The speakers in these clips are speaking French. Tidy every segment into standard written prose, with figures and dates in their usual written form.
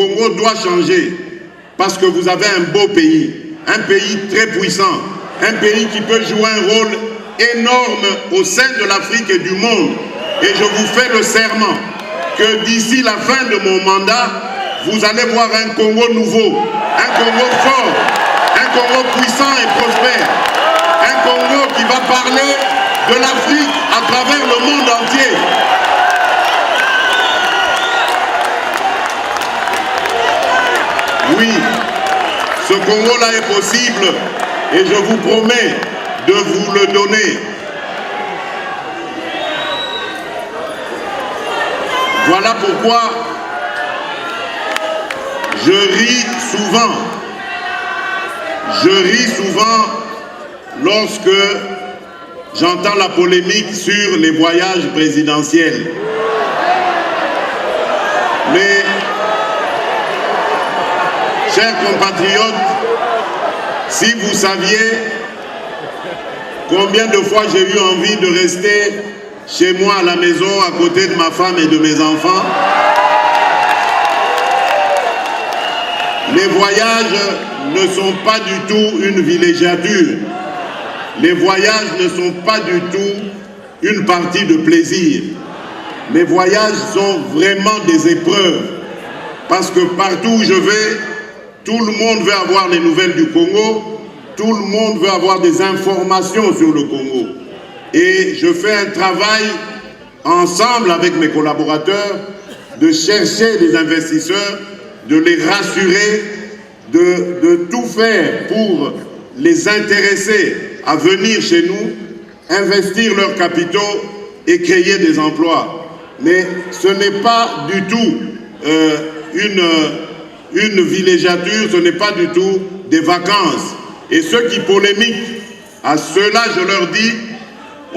Congo doit changer parce que vous avez un beau pays, un pays très puissant, un pays qui peut jouer un rôle énorme au sein de l'Afrique et du monde. Et je vous fais le serment que d'ici la fin de mon mandat, vous allez voir un Congo nouveau, un Congo fort, un Congo puissant et prospère, un Congo qui va parler de l'Afrique à travers le monde entier. Oui, ce Congo-là est possible et je vous promets de vous le donner. Voilà pourquoi je ris souvent. Je ris souvent lorsque j'entends la polémique sur les voyages présidentiels. Mais, chers compatriotes, si vous saviez combien de fois j'ai eu envie de rester chez moi à la maison, à côté de ma femme et de mes enfants, les voyages ne sont pas du tout une villégiature. Les voyages ne sont pas du tout une partie de plaisir. Les voyages sont vraiment des épreuves. Parce que partout où je vais, tout le monde veut avoir les nouvelles du Congo. Tout le monde veut avoir des informations sur le Congo. Et je fais un travail ensemble avec mes collaborateurs de chercher des investisseurs, de les rassurer, de tout faire pour les intéresser à venir chez nous, investir leurs capitaux et créer des emplois. Mais ce n'est pas du tout une villégiature, ce n'est pas du tout des vacances. Et ceux qui polémiquent, à ceux-là je leur dis,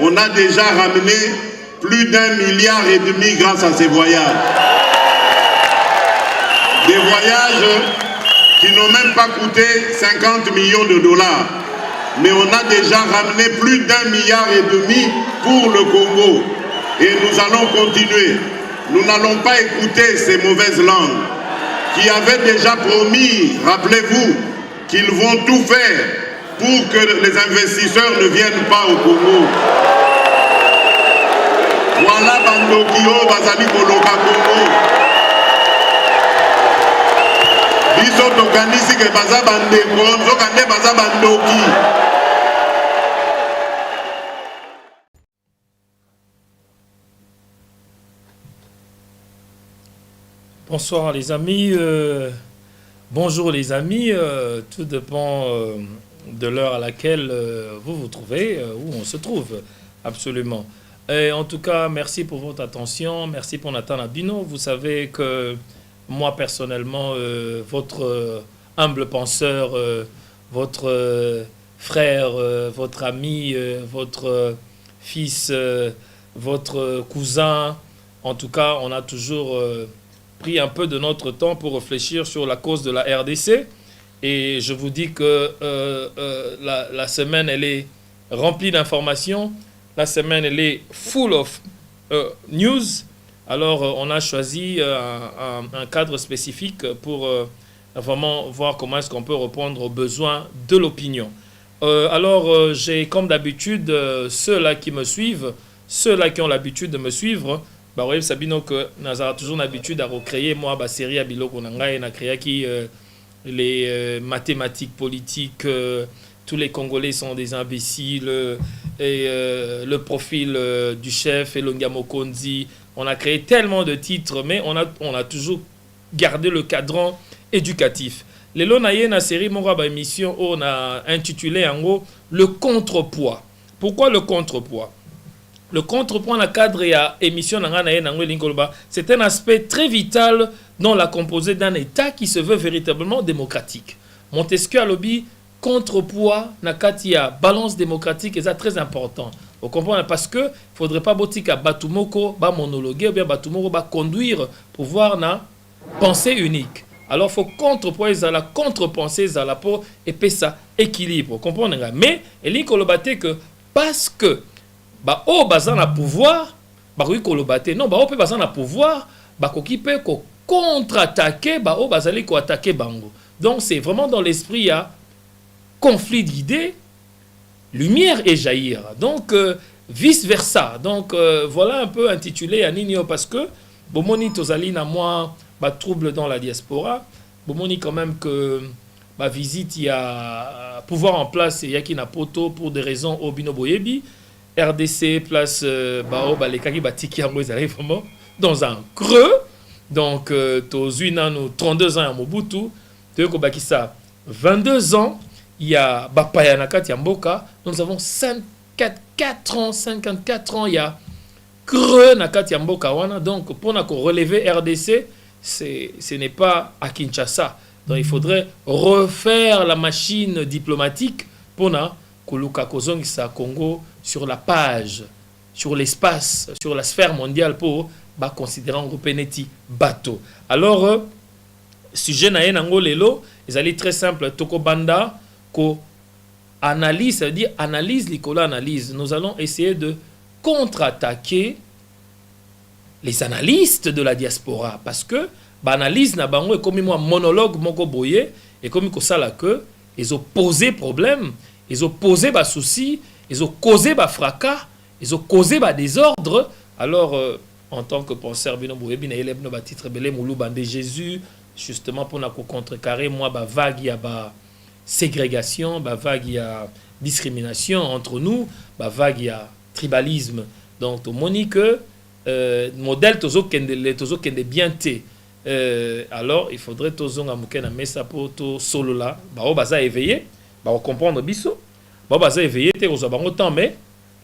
on a déjà ramené plus d'1,5 milliard grâce à ces voyages. Des voyages qui n'ont même pas coûté 50 millions de dollars. Mais on a déjà ramené plus d'1,5 milliard pour le Congo. Et nous allons continuer. Nous n'allons pas écouter ces mauvaises langues qui avaient déjà promis, rappelez-vous, qu'ils vont tout faire pour que les investisseurs ne viennent pas au Congo. Voilà Bandokio, Bazali Koloka Congo. Biso tokanisi ke baza bandeko, nzokande baza bandoki. Bonsoir les amis, bonjour les amis, tout dépend de l'heure à laquelle vous vous trouvez, où on se trouve, absolument. Et en tout cas, merci pour votre attention, merci pour Nathan Abino. Vous savez que moi personnellement, votre humble penseur, votre frère, votre ami, votre fils, votre cousin, en tout cas, on a toujours pris un peu de notre temps pour réfléchir sur la cause de la RDC. Et je vous dis que la semaine, elle est remplie d'informations. La semaine, elle est full of news. Alors, on a choisi un cadre spécifique pour vraiment voir comment est-ce qu'on peut répondre aux besoins de l'opinion. Alors, j'ai comme d'habitude, ceux-là qui me suivent, ceux-là qui ont l'habitude de me suivre, bah oui, Sabino que nous avons toujours l'habitude à recréer moi la série à Biloko Nangai na créé qui les mathématiques politiques, tous les Congolais sont des imbéciles et le profil du chef et Longamo Konzi, on a créé tellement de titres mais on a toujours gardé le cadran éducatif. Les lonaye na série mon raba émission on a intitulé en gros le contrepoids. Pourquoi le contrepoids? Le contrepoint, la cadre et émission, c'est un aspect très vital dans la composée d'un État qui se veut véritablement démocratique. Montesquieu a lobby contrepoids, nakatia, balance démocratique, et ça très important. Vous comprenez? Parce que il faudrait pas botika batumoko, ba monologuer ou bien batumoko ba conduire pour voir na pensée unique. Alors faut contrepoids la contre-pensée la peau et puis ça équilibre. Vous comprenez? Mais il y a que parce que bah oh bazan a pouvoir bah oui kolobate non bah on peut bazan a pouvoir bah koki peut contre-attaquer ba o bazali ko attaquer bango. Donc c'est vraiment dans l'esprit, il y a conflit d'idées, lumière et jaillir. Donc vice versa. Donc voilà un peu intitulé à Nino, parce que bomoni tozali na moi ba trouble dans la diaspora. Bomoni quand même que ma visite, il y a pouvoir en place, il y a qui n'a poto pour des raisons au bino boyebi. RDC place les kaki batiki yango ils arrivent vraiment dans un creux. Donc tozuna nous 32 ans à Mobutu, toyeko bakisa 22 ans, il y a bapaya nakati mboka, nous avons 54 ans, 54 ans, il y a creux nakati mboka wana. Donc pour na ko relever RDC, ce n'est pas à Kinshasa. Donc il faudrait refaire la machine diplomatique pour na koluka kozongisa Congo sur la page, sur l'espace, sur la sphère mondiale pour considérer un peneti bateau. Alors sujet na yenango lelo, ils allaient très simple, toko banda ko analyse, ça veut dire analyse likolo analyse. Nous allons essayer de contre-attaquer les analystes de la diaspora, parce que analyse na bango et comme moi monologue moko boye et comme ko sala que ils ont posé problème, ils ont posé bas soucis, ils ont causé bas fracas, ils ont causé bas désordre. Alors en tant que penseur bino boye bina élève no ba titre belé moulou bande Jésus, justement pour na ko contrecarrer moi ba vague ya ba ségrégation, ba vague ya discrimination entre nous, ba vague ya tribalisme. Donc to moni que modèle tozo kende bien té. Alors il faudrait tozonga mukena mesa pour to solo là ba o baza éveillé ba comprendre biso ba baza éveillé te ko bango temps, mais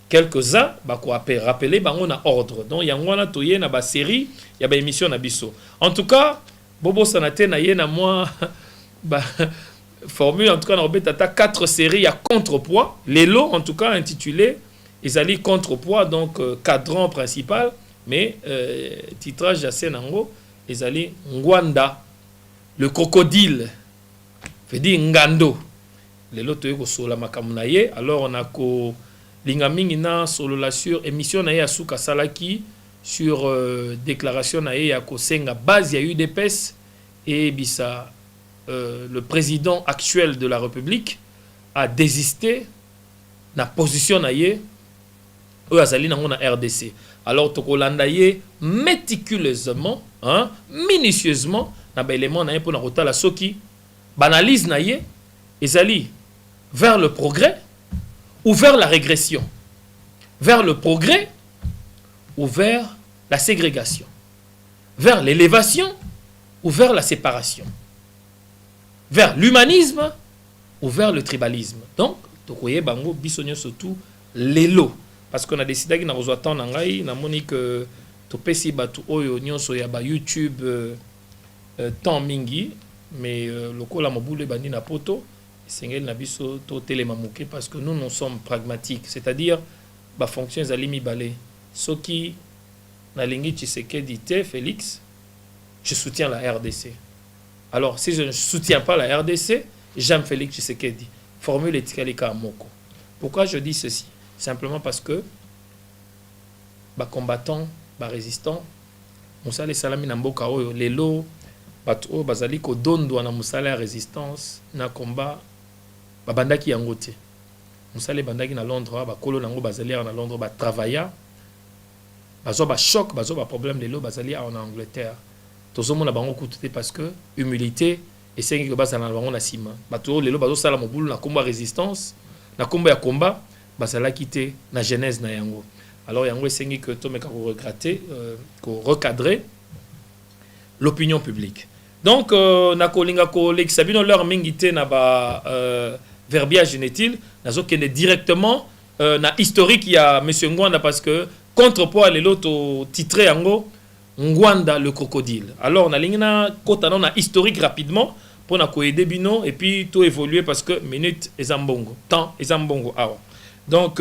quelques-uns ba ko rappeler bango na ordre. Donc yango na toye na ba série ya ba émission na biso. En tout cas bobo sanate na ye na moi ba formule en tout cas na obetata 4 séries ya contrepoids, les lots en tout cas intitulé Ezali contrepoids, donc cadran principal, mais titrage assez nango Ezali Ngwanda, le crocodile, fait dire Ngando. Les lots ko sola makamunaye. Alors on a ko lingamingi na solo la sur émission na ya suka salaki sur déclaration na ya ko senga base ya UDPS et bisa le président actuel de la République a désisté na position na ye azali nango na RDC. Alors tokolanda ye méticuleusement, hein, minutieusement na ba élément na ye pour na kotala soki banalise na ye ezali vers le progrès ou vers la régression, vers le progrès ou vers la ségrégation, vers l'élévation ou vers la séparation, vers l'humanisme ou vers le tribalisme. Donc tokoye bango bisonyo surtout lelo, parce qu'on a décidé que na rezo temps na ngai na moni que to pesi batu oyo nyonso ya ba YouTube temps mingi, mais lokola mobule bandi na poto sengel na biso to telema muke, parce que nous sommes pragmatiques, c'est-à-dire ba fonction zalimi balé soki na lingi Tshisekedi te Félix, je soutiens la RDC. Alors si je ne soutiens pas la RDC, j'aime Félix Tshisekedi. Formule etikalika moko. Pourquoi je dis ceci? Simplement parce que ba combattant, ba résistant, musale salami na mboka oyo lelo batu oyo bazali ko dondo na musale ya résistance na combat ba bandaki yango te. Musale bandaki na Londres, ba kolo nango bazali na Londres, ba travailla, bazo ba choc, bazo ba problème lelo bazali en Angleterre. Tozomona bango kututé parce que humilité et c'est que bazana bango na sima. Bato lelo bazo sala mobulu na combat résistance, na combat ya combat bazala quitté na genèse na yango. Alors yango esengi que to meka ko regretter, ko recadrer l'opinion publique. Donc na kolinga ko l'exabino leur mingité na ba verbiage inutile, nazo kende directement na historique ya monsieur Ngwanda, parce que contrepoids les loto titré yango Ngwanda le crocodile. Alors on a lingna kota na historique rapidement pour na ko aider bino et puis tout évoluer parce que minute ezambongo, temps ezambongo awa. Donc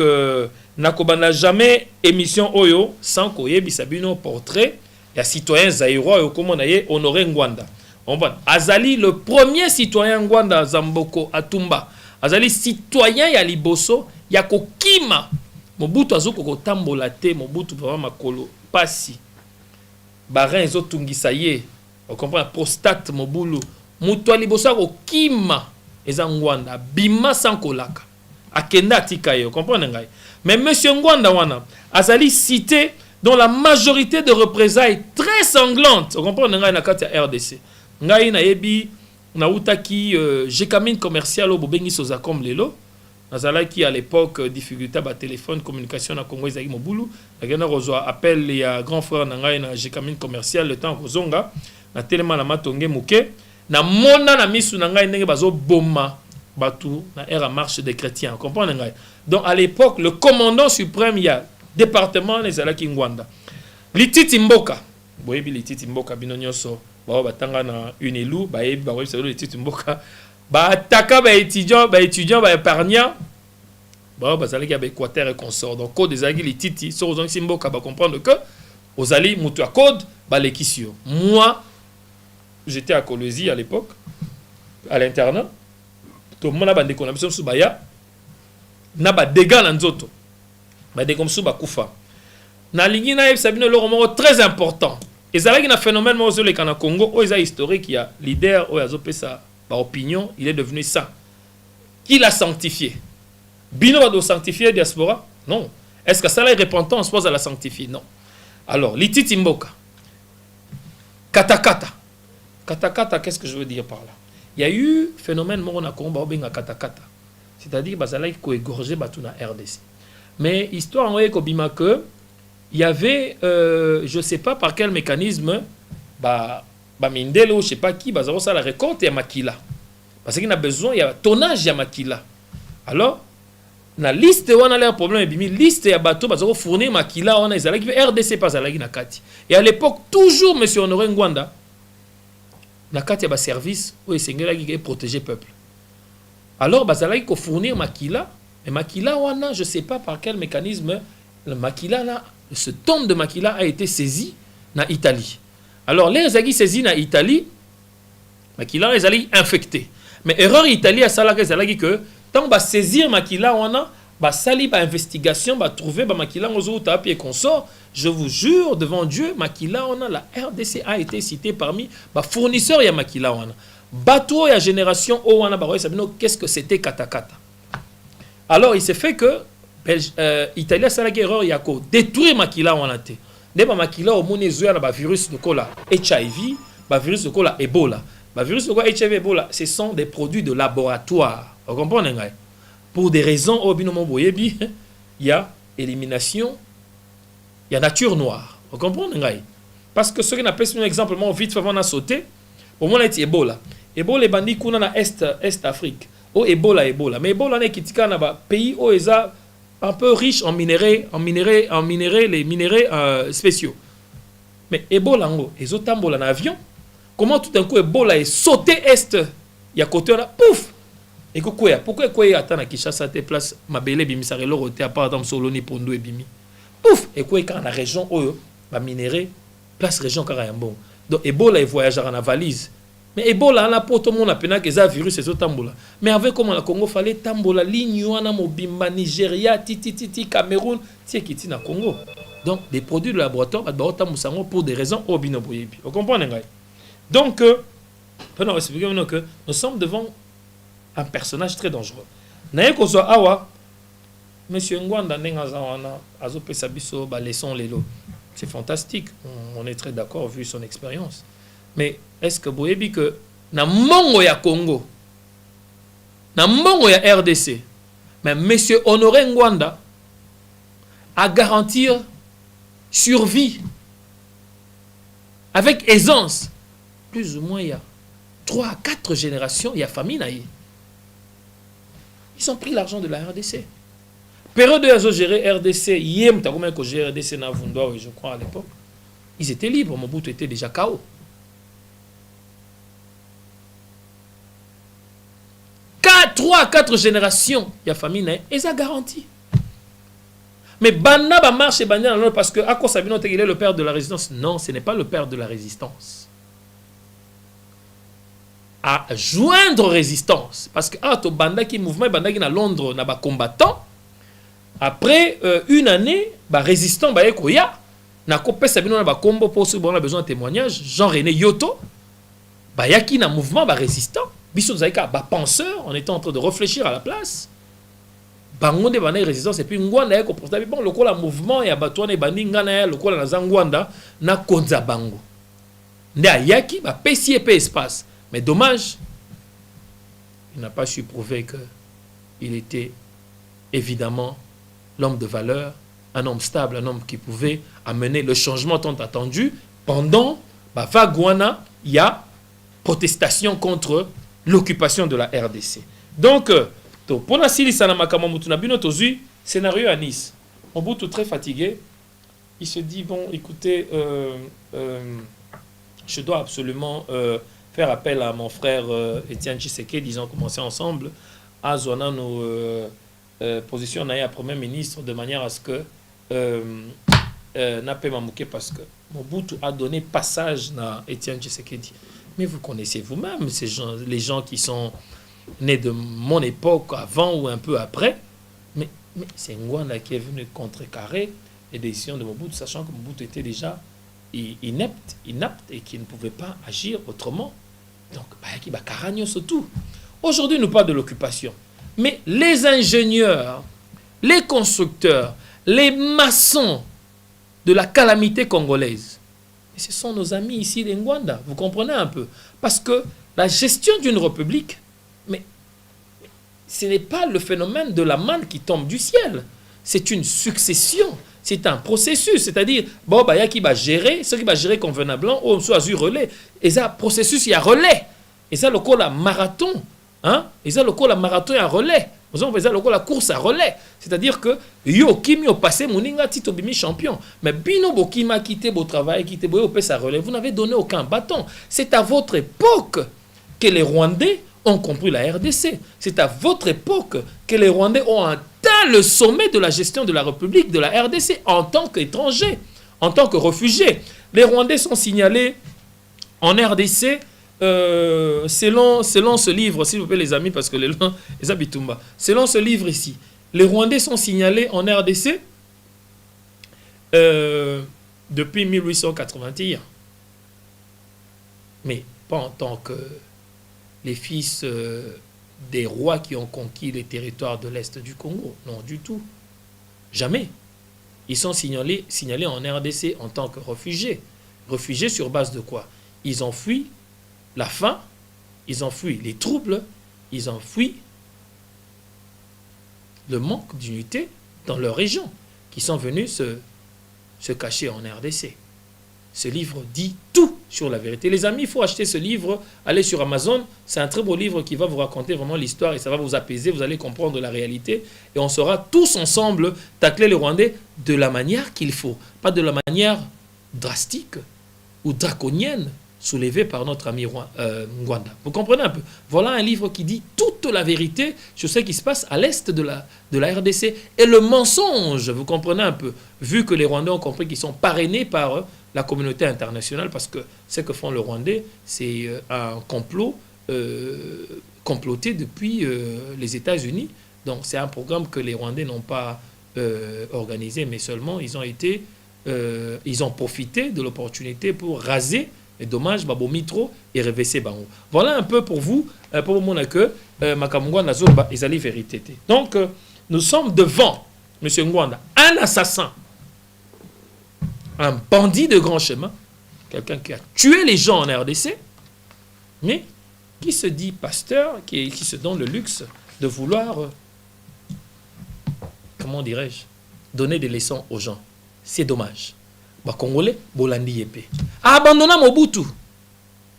nakobana jamais émission oyo sans koyebisa bino portrait ya citoyen zaïrois oyo comme on a honoré Ngwanda. On va azali le premier citoyen Ngwanda Zamboko Atumba. Azali citoyen ya liboso ya kokima Mobutu azoko kotambola te, Mobutu vraiment makolo pasi barin ezotungisa ye On comprend prostate mobulu. Mutu libosa ko kima eza Ngwanda bima sans kolaka. Akenda tika yo, comprenez ngai. Mais monsieur Ngwanda wana azali cité dans la majorité de représailles très sanglantes. On comprend ngai na kati ya RDC. Ngai na yebi na utaki Jekamine commercial au bobengi soza comme lelo. Nazala qui à l'époque difficulté ba téléphone communication na Congo ezaki mobulu. Nagena rozwa appel ya grand frère na ngai na Jekamine commercial le temps kozonga na telema na matonge muke na mona na misu na ngai ndenge bazo boma batu na era marche des chrétiens. Comprenez ngai. Donc à l'époque le commandant suprême il y a département les alaki Ngwanda. Lititi Mboka. Boyebi Lititi Mboka bino nyonso ba batanga na une élu ba yebi ba webisa Lititi Mboka. Ba ataka ba étudiant ba épargnant. Ba bazalaki ba Équateur et consort. Donc code des agi Lititi sur aux Mboka ba comprendre que aux ali mutu à code ba lekisio. Moi j'étais à Colosie à l'époque à l'internat. Tout le monde a bandé konamison subaya. Na ba dégâts na nzoto. Ba de comme ça ba kufa. Na lingi na sabino le roman très important. Et ça là qui a phénomène mo le kana Congo o eza historique il y a leader o yazo pesa ba opinion, il est devenu saint. Qui l'a sanctifié? Bino va do sanctifier diaspora? Non. Est-ce que ça là repentance pose à la sanctifier? Non. Alors, Lititi Mboka. Katakata. Katakata, qu'est-ce que je veux dire par là? Il y a eu phénomène mo na Congo ba benga katakata. C'est-à-dire bazala ko égorger batuna RDC. Mais histoire en Kobima que il y avait je sais pas par quel mécanisme Mindelo je sais pas qui bazaro ça la récolte ya makila parce qu'il a besoin il y a tonnage ya makila. Alors na liste on a l'air problème bimi liste ya bateau bazaro fournir makila on a ezala qui RDC pas zala na kati. Et à l'époque toujours monsieur Honoré Ngwanda na kati ya ba service o esengela qui protéger peuple. Alors bazala qui fournir makila. Mais Makila wana, je ne sais pas par quel mécanisme, le Makila là, ce tombe de Makila a été saisi en Italie. Alors les gens qui saisi en Italie, Makila les allaient infectés. Mais erreur Italie à ça là que tant va saisir Makila wana, va sali ba investigation, va trouver ba Makila ngozo tapi et consort. Je vous jure devant Dieu, Makila wana la RDC a été cité parmi ba fournisseurs ya Makila wana. Bateau ya génération o wana ba qu'est-ce que c'était katakata. Alors, il s'est fait que l'Italie a fait l'erreur, il y a détruire Makila en athée. Dès que Makila au monde est un virus de cola HIV, un virus de cola Ebola. Un virus de cola HIV Ebola, ce sont des produits de laboratoire. Vous comprenez? Pour des raisons, il y a élimination, il y a nature noire. Vous comprenez? Parce que ce qu'on appelle un exemple, vite fait, on a sauté. Pour moi, c'est Ebola. Ebola est bandit qu'on a Est Afrique. Oh, Ebola. Mais Ebola n'est qu'un pays où ils sont un peu riche en minéraux, les minéraux spéciaux. Mais Ebola, ils ont un avion. Comment tout d'un coup Ebola est sauté est? Il y a côté là, pouf! Et pourquoi il attend à Kinshasa tes places, ma belle bimisare l'oroté à part dans Soloni Pondo et Bimi. Pouf! Et quoi quand la région où ma minéraux, place région Karayambo. Donc Ebola il voyage dans la valise. Mais Ebola, on a pas tout le monde a pénal que ça virus et tambola. Mais avec comment le Congo fallait tambola, ligne, on a Mobimba, Nigeria, Titi, Cameroun, c'est qui na Congo. Donc des produits de laboratoire, pour des raisons obinoboyebi. Vous comprenez? Donc, nous sommes devant un personnage très dangereux. Naye ko so awa, Monsieur Ngwanda Nengazawana, Azope Sabiso, leçon lelo. C'est fantastique. On est très d'accord vu son expérience. Mais est-ce que vous voyez que na mongo ya Congo, na mongo ya RDC, mais Monsieur Honoré Ngwanda a garantir survie avec aisance. Plus ou moins il y a 3 à 4 générations, il y a famine. Ils ont pris l'argent de la RDC. Période de gérer RDC, Yem, tu as combien que j'ai RDC na Vundoa, je crois à l'époque. Ils étaient libres, Mobutu était déjà KO. 3 à 4 générations, il y a famille, et ça garantit. Mais Bana va marcher parce que à quoi Sabino il est le père de la résistance? Non, ce n'est pas le père de la résistance. À joindre résistance. Parce que to Banda qui mouvement, Banda qui na Londres, na ba combattant. Après une année, ba résistant ba ekoya, na kopé Sabino na ba combo pour ceux qui ont besoin de témoignages. Jean-René Yoto, bayaki na mouvement ba résistant biso zaika ba penseur on était en train de réfléchir à la place bango de bana résistance et puis ngwanda yako pour ça bon lokola mouvement ya batwane baninga na ya lokola na zangwanda na konza bango nde ayaki ba pesi pe espace mais dommage il n'a pas su prouver que il était évidemment l'homme de valeur, un homme stable, un homme qui pouvait amener le changement tant attendu. Pendant Vagwana, il y a protestation contre l'occupation de la RDC. Donc, pour la Sili Sanamaka Mutunabino Tozu, scénario à Nice. Mobutu très fatigué, il se dit, bon, écoutez, je dois absolument faire appel à mon frère Étienne Tshisekedi, ils ont commencé ensemble à Zona nos positions à Premier ministre de manière à ce que n'a pas manqué parce que Mobutu a donné passage à Étienne Tshisekedi. Mais vous connaissez vous-même ces gens, les gens qui sont nés de mon époque avant ou un peu après. Mais c'est Ngwanda qui est venu contrecarrer les décisions de Mobutu, sachant que Mobutu était déjà inapte et qu'il ne pouvait pas agir autrement. Donc, surtout. Aujourd'hui, nous parlons de l'occupation. Mais les ingénieurs, les constructeurs, les maçons de la calamité congolaise, et ce sont nos amis ici de Ngwanda. Vous comprenez un peu? Parce que la gestion d'une république, mais ce n'est pas le phénomène de la manne qui tombe du ciel. C'est une succession. C'est un processus. C'est-à-dire, bon, il y a qui va gérer, ceux qui va gérer convenablement, ou soit sur relais. Et ça, processus, il y a relais. Et ça, le coup, la marathon. Hein? Et ça, le coup, la marathon, il y a relais. Vous savez, le coup, la course à relais. C'est-à-dire que, yo, kimi, yo, passé, moninga, tito, bimi, champion. Mais, bino, bo, qui m'a quitté, beau travail, quitté, beau, yo, sa relais. Vous n'avez donné aucun bâton. C'est à votre époque que les Rwandais ont compris la RDC. C'est à votre époque que les Rwandais ont atteint le sommet de la gestion de la République de la RDC en tant qu'étrangers, en tant que réfugiés. Les Rwandais sont signalés en RDC selon ce livre, s'il vous plaît les amis, parce que les Abitumba. Selon ce livre ici, les Rwandais sont signalés en RDC depuis 1881. Mais pas en tant que les fils des rois qui ont conquis les territoires de l'Est du Congo. Non, du tout. Jamais. Ils sont signalés en RDC en tant que réfugiés. Réfugiés sur base de quoi? Ils ont fui la faim, ils ont fui les troubles, ils ont fui le manque d'unité dans leur région, qui sont venus se cacher en RDC. Ce livre dit tout sur la vérité. Les amis, il faut acheter ce livre, allez sur Amazon. C'est un très beau livre qui va vous raconter vraiment l'histoire et ça va vous apaiser, vous allez comprendre la réalité. Et on saura tous ensemble tacler les Rwandais de la manière qu'il faut. Pas de la manière drastique ou draconienne soulevée par notre ami Ngwanda. Vous comprenez un peu? Voilà un livre qui dit toute la vérité sur ce qui se passe à l'est de la RDC. Et le mensonge, vous comprenez un peu, vu que les Rwandais ont compris qu'ils sont parrainés par la communauté internationale, parce que ce que font les Rwandais, c'est un complot comploté depuis les États-Unis. Donc c'est un programme que les Rwandais n'ont pas organisé, mais seulement ils ont profité de l'opportunité pour raser, et dommage, Babo Mitro et reverser Bango. Voilà un peu pour vous, pour mon accueil, Makamungwa Nazoba et Zali Vérité. Donc nous sommes devant M. Ngwanda, un assassin, un bandit de grand chemin, quelqu'un qui a tué les gens en RDC, mais qui se dit pasteur, qui se donne le luxe de vouloir, comment dirais-je, donner des leçons aux gens. C'est dommage. Congolais, Bolandi Yepé. Abandonna Mobutu.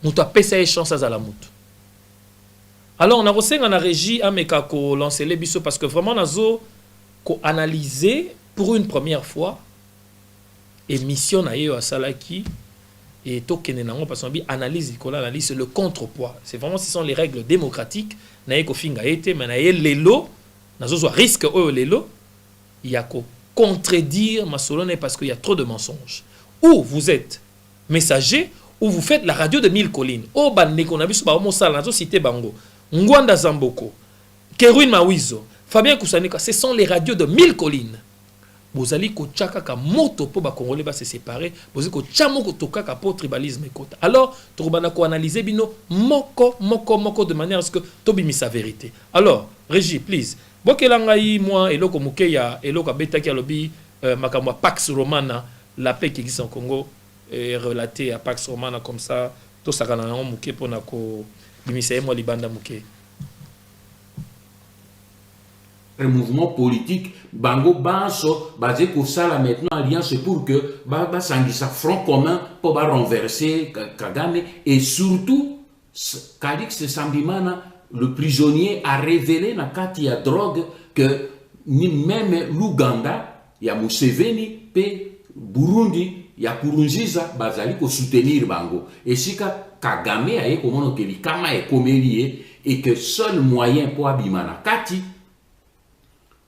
Nous avons payé chance à la Mobutu. Alors, on a reçu en régie à Mekako lancer les bisous parce que vraiment, on a analysé pour une première fois émission à Salaki et Tokenenango parce qu'on analyse le contrepoids. C'est vraiment, ce sont les règles démocratiques. Naeko finga été, mais nae lelo, nazo risque lelo, yako contredire ma solone parce qu'il y a trop de mensonges. Ou vous êtes messager, ou vous faites la radio de 1000 collines. Oh, bandeko na biso ba homo sala nazo cité bango. Ngwanda Zamboko, Kerouin Mawizo, Fabien Koussanika, ce sont les radios de 1000 collines. bozali ko tchaka ka moto po ba congolais ba se séparer bozali ko tchamo ko tokaka po tribalisme ekota. Alors tokobana ko analyser bino moko de manière à ce que tobimi sa vérité. Alors Régie, please bokelanga yi moi eloko mukeya eloko betaki alobi makamwa Pax Romana, la paix qui existe en Congo est relatée à Pax Romana comme ça to sakana na muke pona ko bimisa mo libanda muke. Un mouvement politique bango banso basé pour ça là maintenant alliance pour que ba sangisa front commun pour ba renverser Kagame et surtout Kalix Sambimana le prisonnier a révélé na kati ya drogue que ni même l'Ouganda ya Museveni pe Burundi ya Kurunziza bazali ko soutenir bango et sika Kagame aye komono ke likama e komelie et que seul moyen pour abimana kati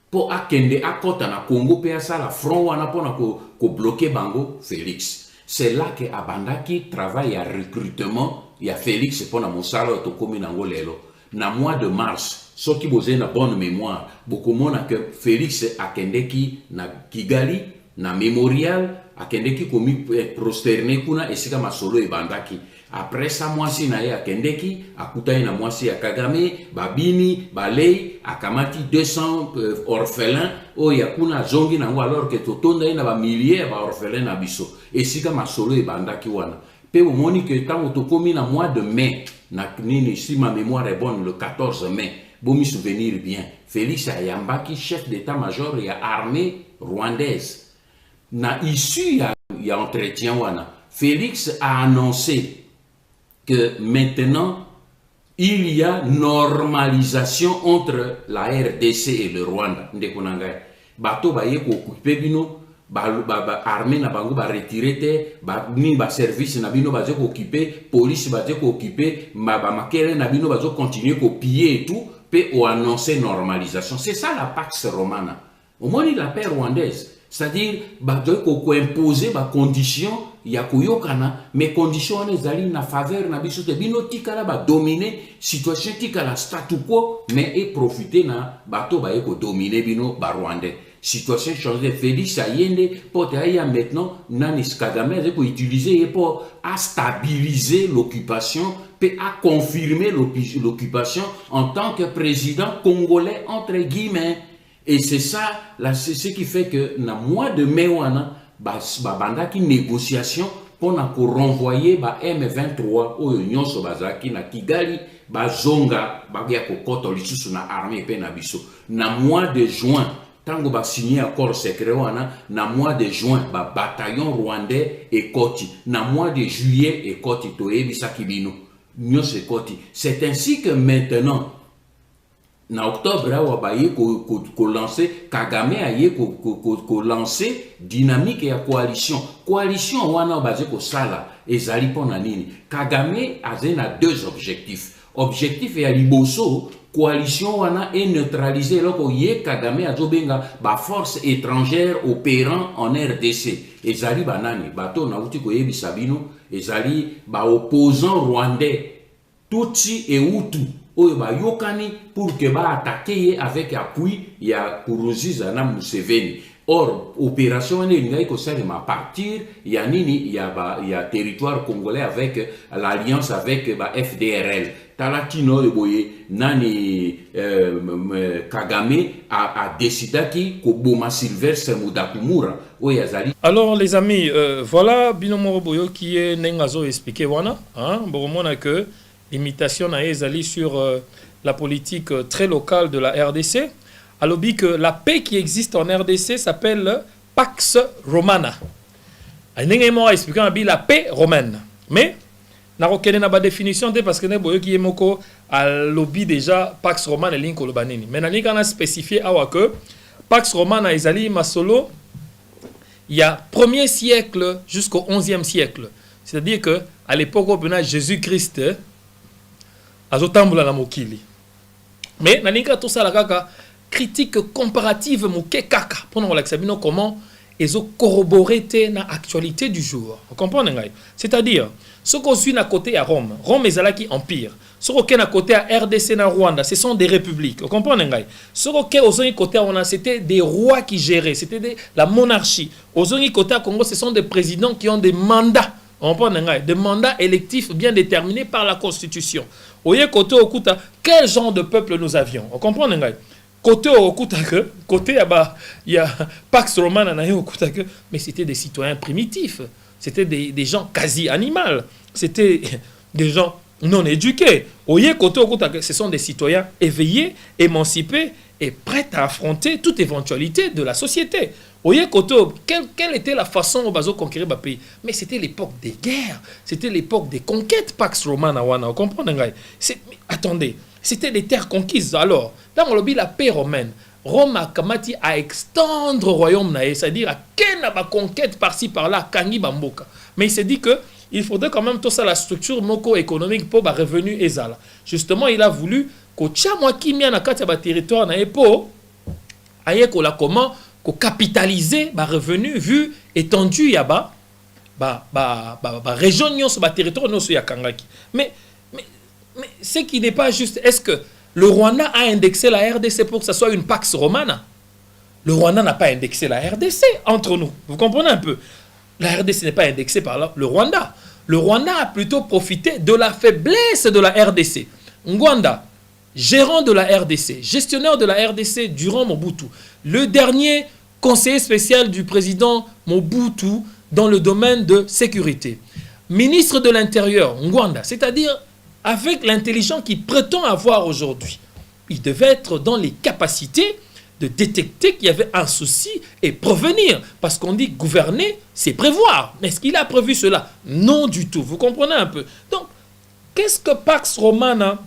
pour akende akota na Congo pe asala front wana pona ko bloquer bango Félix. C'est là que abandaki travail à recrutement ya Félix pona mosala to komi nango lelo na mois de mars soki boze na bonne mémoire bokomona que Félix akendeki na Kigali na Memorial akendeki komi prosterné kuna esika masolo ebandaki. Après ça, moi si na ye akendeki akutai na mwasi ya Kagame babini balei akamati 200 orphelins o yakuna zongi nango alors que totonda na ba milliers ba orphelins na biso esika masolo ebandaki wana pe omoni que tango tokomi na mois de mai na nini si ma mémoire est bonne le 14 mai bon me souvenir bien Félix Ayambaki chef d'état-major ya armée rwandaise na issue ya entretien wana Félix a annoncé que maintenant, il y a normalisation entre la RDC et le Rwanda. Bato ba ye ko occuper bino, armée na bango ba retirer te, ba service na bino ba ko occuper, police ba ko occuper, ba makele na bino ba continuer ko piller et tout, pe o annoncer normalisation. C'est ça la Pax Romana. Au moins la paix rwandaise. C'est-à-dire, bah, ko imposer ba condition ya koyokana mais condition on ezali na faveur na biso te bino tikala ba dominer situation tikala statu quo mais et profiter na bato ba ko dominer bino ba rwandais situation changer Félix Ayende pour aya maintenant nani Kagame ko utiliser pour à stabiliser l'occupation puis à confirmer l'occupation en tant que président congolais entre guillemets. Et c'est ça, c'est ce qui fait que dans le mois de mai, bandaki négociation pour renvoyer M23 au Union Sobazaki na Kigali, zonga bagia kokoto lisusu na armée pe na biso. Na mois de juin, tango ba signé accord secret wana, na mois de juin bataillon rwandais et Koti. Na mois de juillet et Koti toyebi kibino. Union se Koti. C'est ainsi que maintenant en octobre, ko lancé Kagame aye ko lancé dynamique et coalition. Coalition wana basé ko sala ezali pona nini. Kagame a deux objectifs. Objectif ya liboso coalition wana est neutraliser loko ye Kagame azobenga ba force étrangère opérant en RDC. Ezali banani bato na uti ko yebisa bino ezali ba opposant rwandais Tutsi et Hutu. Yokani pour que ba attaquer avec appui ya Nkurunziza na Museveni. Or opération n'est ko seulement partir ya nini ya territoire congolais avec l'alliance avec ba FDRL. Talatino eboye nani Kagame a décidé ki ko boma Sylvestre Mudakumura o yazali. Alors les amis, voilà Binomo Boyo qui est nengazo expliqué wana, hein, boromona que l'imitation na ezali sur la politique très locale de la RDC. Alors que la paix qui existe en RDC s'appelle Pax Romana. Nengaimo expliquant la paix romaine. Mais na rokene na ba définition de parce que ne boyo ki yemoko a lobby déjà Pax Romana et linko lobanini. Mais na nika na spécifié awa que Pax Romana ezali masolo il y a 1er siècle jusqu'au 11e siècle. C'est-à-dire que à l'époque où Jésus-Christ azotambula na mokili. Mais naninga tout ça la kaka critique comparative moke kaka pour nous relaxer comment ezo corroborer na actualité du jour. Vous comprenez? C'est-à-dire Ce qu'on suit à côté à Rome, Rome est là qui empire. Ce qu'on est à côté à RDC na Rwanda, ce sont des républiques. Vous comprenez? Ce qu'on est aux côté à c'était des rois qui géraient, c'était la monarchie. Aux côté à Congo, ce sont des présidents qui ont des mandats. On comprend des mandats électifs bien déterminés par la Constitution. Oye côté Okuta, quel genre de peuple nous avions? On comprend? Côté Okuta, côté il y a Pax Romana, mais c'était des citoyens primitifs. C'était des gens quasi animaux. C'était des gens non éduqués. Oye côté Okuta, ce sont des citoyens éveillés, émancipés et prêts à affronter toute éventualité de la société. Oye Koto, quelle était la façon dont on conquérir le pays? Mais c'était l'époque des guerres, c'était l'époque des conquêtes, Pax Romana, vous comprenez? Attendez, c'était des terres conquises. Alors, dans le la paix romaine, Rome a kamati à extendre le royaume, c'est-à-dire à quelle conquête par-ci par-là, Kangi Bamboka. Mais il s'est dit que il faudrait quand même tout ça, la structure moko-économique pour le revenu ezala. Justement, il a voulu que chaque qui mien na territoire na epo aye ko la comment ko capitaliser ba revenu vu étendu ya ba région nyonso ba territoire nyonso ya kangaki. Mais ce qui n'est pas juste, est-ce que le Rwanda a indexé la RDC pour que ça soit une Pax Romana? Le Rwanda n'a pas indexé la RDC entre nous. Vous comprenez un peu? La RDC n'est pas indexée par le Rwanda. Le Rwanda a plutôt profité de la faiblesse de la RDC. Ngwanda, gérant de la RDC, gestionnaire de la RDC durant Mobutu, le dernier conseiller spécial du président Mobutu dans le domaine de sécurité, ministre de l'Intérieur, Ngwanda, c'est-à-dire avec l'intelligence qu'il prétend avoir aujourd'hui. Il devait être dans les capacités de détecter qu'il y avait un souci et prévenir. Parce qu'on dit gouverner, c'est prévoir. Mais est-ce qu'il a prévu cela? Non du tout. Vous comprenez un peu? Donc, qu'est-ce que Pax Romana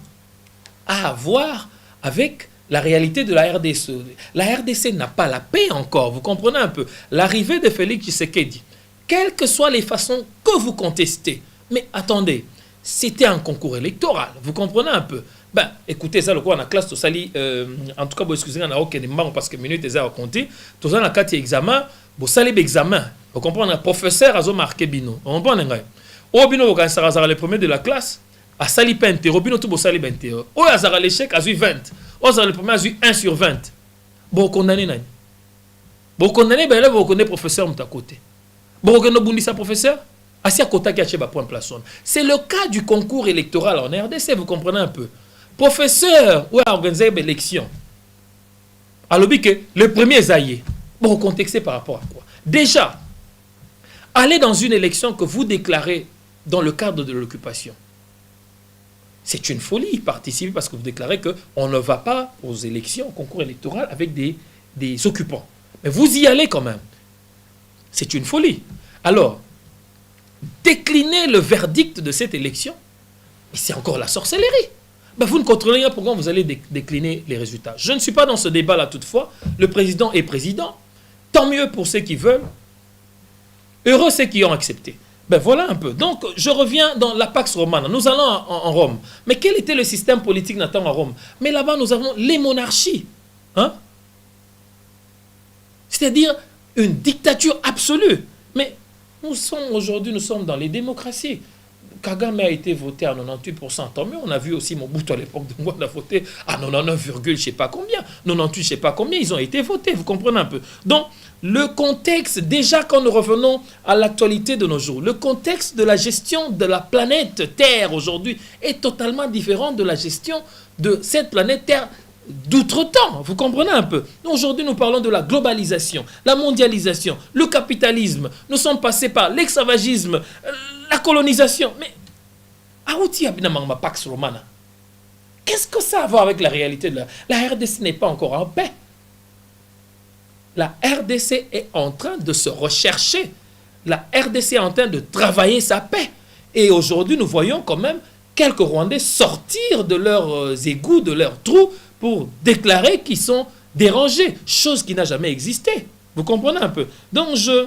a à voir avec la réalité de la RDC? La RDC n'a pas la paix encore. Vous comprenez un peu? L'arrivée de Félix Tshisekedi, quelles que soient les façons que vous contestez, mais attendez, c'était un concours électoral. Vous comprenez un peu? Ben, écoutez, ça, le quoi, on a classe, tout ça, en tout cas, vous excusez, on a aucun débat parce que minutes, ils ont compté. Tout ça, on a 4 examens, vous salez l'examen. Vous comprenez? Un professeur a marqué bino. Vous comprenez? Au bino, vous avez le premier de la classe, à sali pente, au bino, tout vous salez 20. Au hasard, l'échec, a eu 20. Au hasard, le premier a eu 1 sur 20. Bon, condamné, non? Bon, condamné, ben là, vous connaissez professeur, de côté. Bon, vous connaissez ça, professeur? C'est le cas du concours électoral en RDC, vous comprenez un peu. Professeur, où a organisé l'élection? Alors, que le premier zaïe, bon, contexté par rapport à quoi? Déjà, aller dans une élection que vous déclarez dans le cadre de l'occupation, c'est une folie, participer parce que vous déclarez qu'on ne va pas aux élections, au concours électoral avec des occupants. Mais vous y allez quand même. C'est une folie. Alors, décliner le verdict de cette élection, c'est encore la sorcellerie. Ben, vous ne contrôlez pas pourquoi vous allez décliner les résultats. Je ne suis pas dans ce débat-là toutefois. Le président est président. Tant mieux pour ceux qui veulent. Heureux ceux qui ont accepté. Ben voilà un peu. Donc, je reviens dans la Pax Romana. Nous allons en Rome. Mais quel était le système politique Nathan à Rome? Mais là-bas, nous avons les monarchies. Hein? C'est-à-dire une dictature absolue. Mais nous sommes dans les démocraties. Kagame a été voté à 98%, tant mieux. On a vu aussi Mobutu à l'époque de moi, on a voté à 99, je ne sais pas combien, 98, je ne sais pas combien, ils ont été votés, vous comprenez un peu. Donc, le contexte, déjà quand nous revenons à l'actualité de nos jours, le contexte de la gestion de la planète Terre aujourd'hui est totalement différent de la gestion de cette planète Terre d'outre-temps, vous comprenez un peu. Aujourd'hui, nous parlons de la globalisation, la mondialisation, le capitalisme. Nous sommes passés par l'esclavagisme, la colonisation. Mais, Pax Romana, qu'est-ce que ça a à voir avec la réalité de la RDC n'est pas encore en paix. La RDC est en train de se rechercher. La RDC est en train de travailler sa paix. Et aujourd'hui, nous voyons quand même quelques Rwandais sortir de leurs égouts, de leurs trous, pour déclarer qu'ils sont dérangés, chose qui n'a jamais existé. Vous comprenez un peu? Donc, je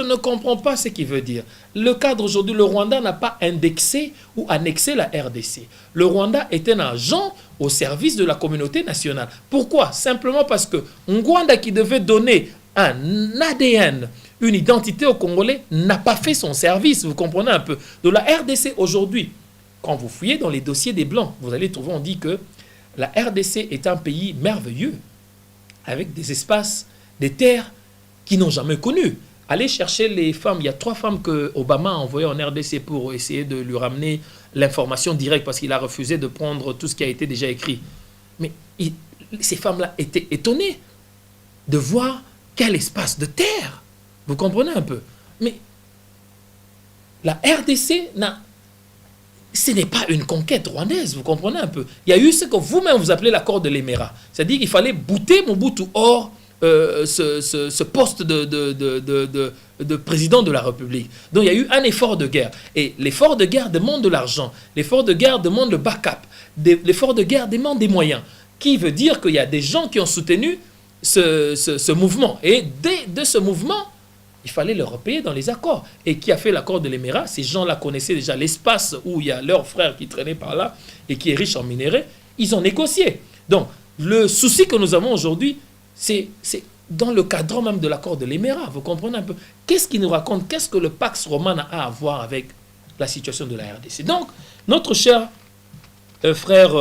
ne comprends pas ce qu'il veut dire. Le cadre aujourd'hui, le Rwanda n'a pas indexé ou annexé la RDC. Le Rwanda est un agent au service de la communauté nationale. Pourquoi? Simplement parce que Ngwanda qui devait donner un ADN, une identité aux Congolais n'a pas fait son service, vous comprenez un peu. Donc la RDC aujourd'hui, quand vous fouillez dans les dossiers des Blancs, vous allez trouver, on dit que la RDC est un pays merveilleux, avec des espaces, des terres qui n'ont jamais connu. Allez chercher les femmes, il y a 3 femmes que Obama a envoyées en RDC pour essayer de lui ramener l'information directe parce qu'il a refusé de prendre tout ce qui a été déjà écrit. Mais ces femmes-là étaient étonnées de voir quel espace de terre. Vous comprenez un peu? Mais la RDC, ce n'est pas une conquête rwandaise, vous comprenez un peu? Il y a eu ce que vous-même vous appelez l'accord de l'Éméra. C'est-à-dire qu'il fallait bouter Mobutu hors ce poste de président de la République. Donc il y a eu un effort de guerre. Et l'effort de guerre demande de l'argent. L'effort de guerre demande le backup. L'effort de guerre demande des moyens. Qui veut dire qu'il y a des gens qui ont soutenu ce mouvement. Et de ce mouvement, il fallait le repayer dans les accords. Et qui a fait l'accord de l'Éméra? Ces gens-là connaissaient déjà l'espace où il y a leur frère qui traînait par là et qui est riche en minerais. Ils ont négocié. Donc le souci que nous avons aujourd'hui, c'est dans le cadre même de l'accord de l'Éméra. Vous comprenez un peu? Qu'est-ce qu'il nous raconte? Qu'est-ce que le Pax Romana a à voir avec la situation de la RDC? Donc, notre cher frère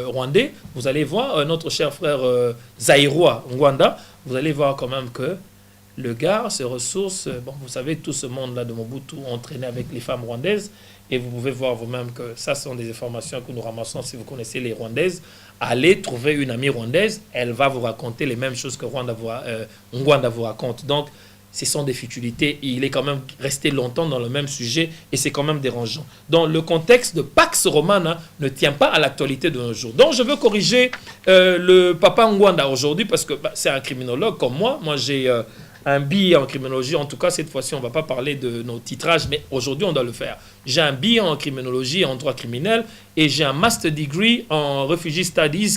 rwandais, vous allez voir, notre cher frère zaïrois Rwanda, vous allez voir quand même que le gars, ses ressources, bon, vous savez, tout ce monde-là de Mobutu entraîné avec les femmes rwandaises, et vous pouvez voir vous-même que ça sont des informations que nous ramassons si vous connaissez les Rwandaises. Allez trouver une amie rwandaise, elle va vous raconter les mêmes choses que Rwanda vous raconte. Donc, ce sont des futilités. Il est quand même resté longtemps dans le même sujet et c'est quand même dérangeant. Donc, le contexte de Pax Romana ne tient pas à l'actualité de nos jours. Donc, je veux corriger le papa Ngwanda aujourd'hui parce que c'est un criminologue comme moi. Moi, j'ai un billet en criminologie. En tout cas, cette fois-ci, on ne va pas parler de nos titrages, mais aujourd'hui, on doit le faire. J'ai un billet en criminologie et en droit criminel et j'ai un master degree en refugee studies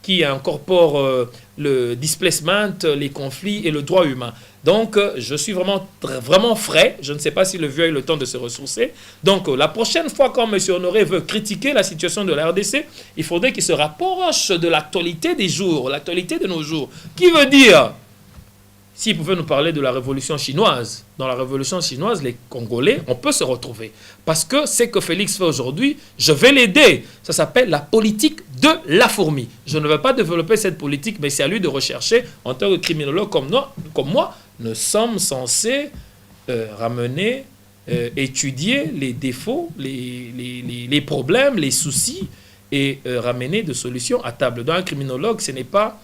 qui incorpore le displacement, les conflits et le droit humain. Donc, je suis vraiment frais. Je ne sais pas si le vieux a eu le temps de se ressourcer. Donc, la prochaine fois, quand M. Honoré veut critiquer la situation de la RDC, il faudrait qu'il se rapproche de l'actualité des jours, l'actualité de nos jours. Qui veut dire, s'il pouvait nous parler de la révolution chinoise, dans la révolution chinoise, les Congolais, on peut se retrouver. Parce que ce que Félix fait aujourd'hui, je vais l'aider. Ça s'appelle la politique de la fourmi. Je ne vais pas développer cette politique, mais c'est à lui de rechercher. En tant que criminologue comme moi, nous sommes censés ramener, étudier les défauts, les problèmes, les soucis, et ramener des solutions à table. Donc un criminologue, ce n'est pas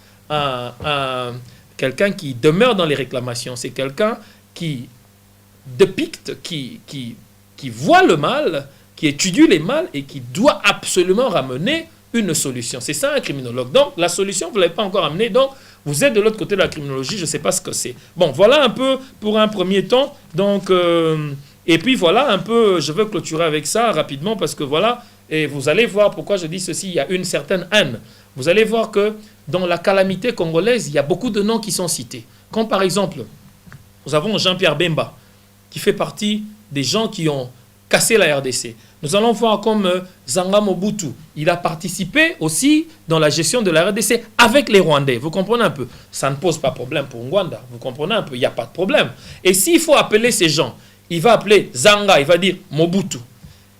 quelqu'un qui demeure dans les réclamations, c'est quelqu'un qui dépicte, qui voit le mal, qui étudie les mal et qui doit absolument ramener une solution. C'est ça un criminologue. Donc la solution, vous ne l'avez pas encore amenée, donc vous êtes de l'autre côté de la criminologie, je ne sais pas ce que c'est. Bon, voilà un peu pour un premier temps. Donc, et puis voilà un peu, je veux clôturer avec ça rapidement parce que voilà, et vous allez voir pourquoi je dis ceci, il y a une certaine haine. Vous allez voir que dans la calamité congolaise, il y a beaucoup de noms qui sont cités. Comme par exemple, nous avons Jean-Pierre Bemba, qui fait partie des gens qui ont cassé la RDC. Nous allons voir comme Zanga Mobutu. Il a participé aussi dans la gestion de la RDC avec les Rwandais. Vous comprenez un peu? Ça ne pose pas problème pour Ngwanda. Vous comprenez un peu? Il n'y a pas de problème. Et s'il faut appeler ces gens, il va appeler Zanga, il va dire Mobutu.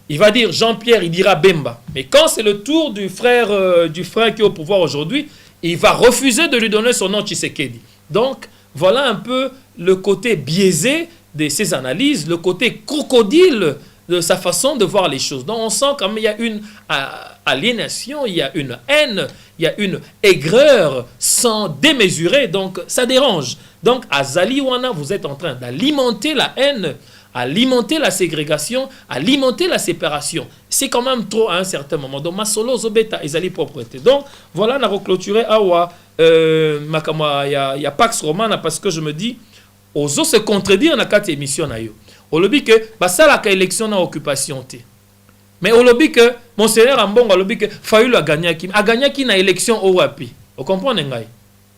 Il va dire Jean-Pierre, il dira Bemba. Mais quand c'est le tour du frère qui est au pouvoir aujourd'hui, il va refuser de lui donner son nom Tshisekedi. Donc, voilà un peu le côté biaisé de ses analyses, le côté crocodile de sa façon de voir les choses. Donc, on sent qu'il y a une aliénation, il y a une haine, il y a une aigreur sans démesurer. Donc, ça dérange. Donc, à Zaliwana, vous êtes en train d'alimenter la haine, alimenter la ségrégation, alimenter la séparation. C'est quand même trop à un certain moment. Donc, ma solo zobeta ezali propreté. Donc, voilà, on a reclôturé awa makama ya Pax Romana parce que je me dis, ozo se contredire na kati émission na yo. Au lobby que basala ka élection na occupation té. Mais au lobby que Monseigneur Ambongo au lobby que Fayulu a gagné qui na élection au wapi. Vous comprenez ngai?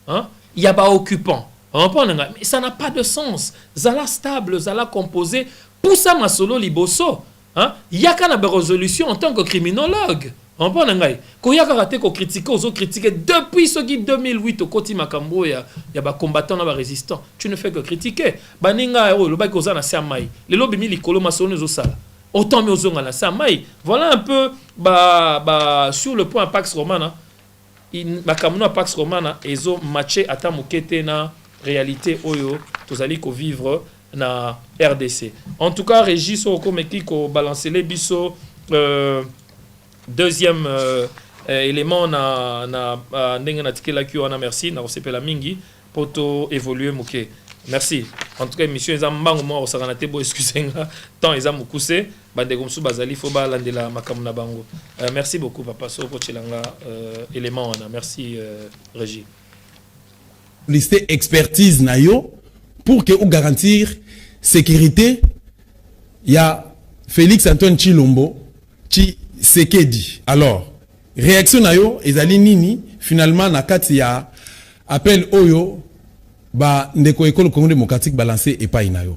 Hein? Il y a pas occupant. Mais ça n'a pas de sens. Zala stable, zala composé. Pour ça, Masolo Liboso, il y a qu'à la résolution en tant que criminologue. On peut ngai. Koyaka raté ko critiquer, ozo critiquer depuis ce qui 2008 au koti makambo ya ba combattant na ba résistant. Tu ne fais que critiquer. Baninga le ba koza na samai. Le lobi mi likolo masone zo sala. Autant mais ozonga na samai. Voilà un peu sur le point Pax Romana. Makamno Pax Romana ezo matché ata mukete na réalité oyo tozali ko vivre na RDC. En tout cas, Régis Okomeki ko balancer les biso deuxième élément na ndenge na tikela ki wana merci na osepela mingi poto évoluer muke. Merci. En tout cas, émission eza mbango mo osakana te bo excusenga tant eza mukuse bande komsu bazali fo ba landela makamu na bango. Merci beaucoup papa so ko chelanga élément wana. Merci Régis. Lister expertise na yo pour que ou garantir sécurité. Il y a Félix Antoine Chilombo qui Sekedi. Alors, réaction na yo ezali nini finalement na kati ya appel oyo ba ndeko école Congo démocratique balancé et pas na yo.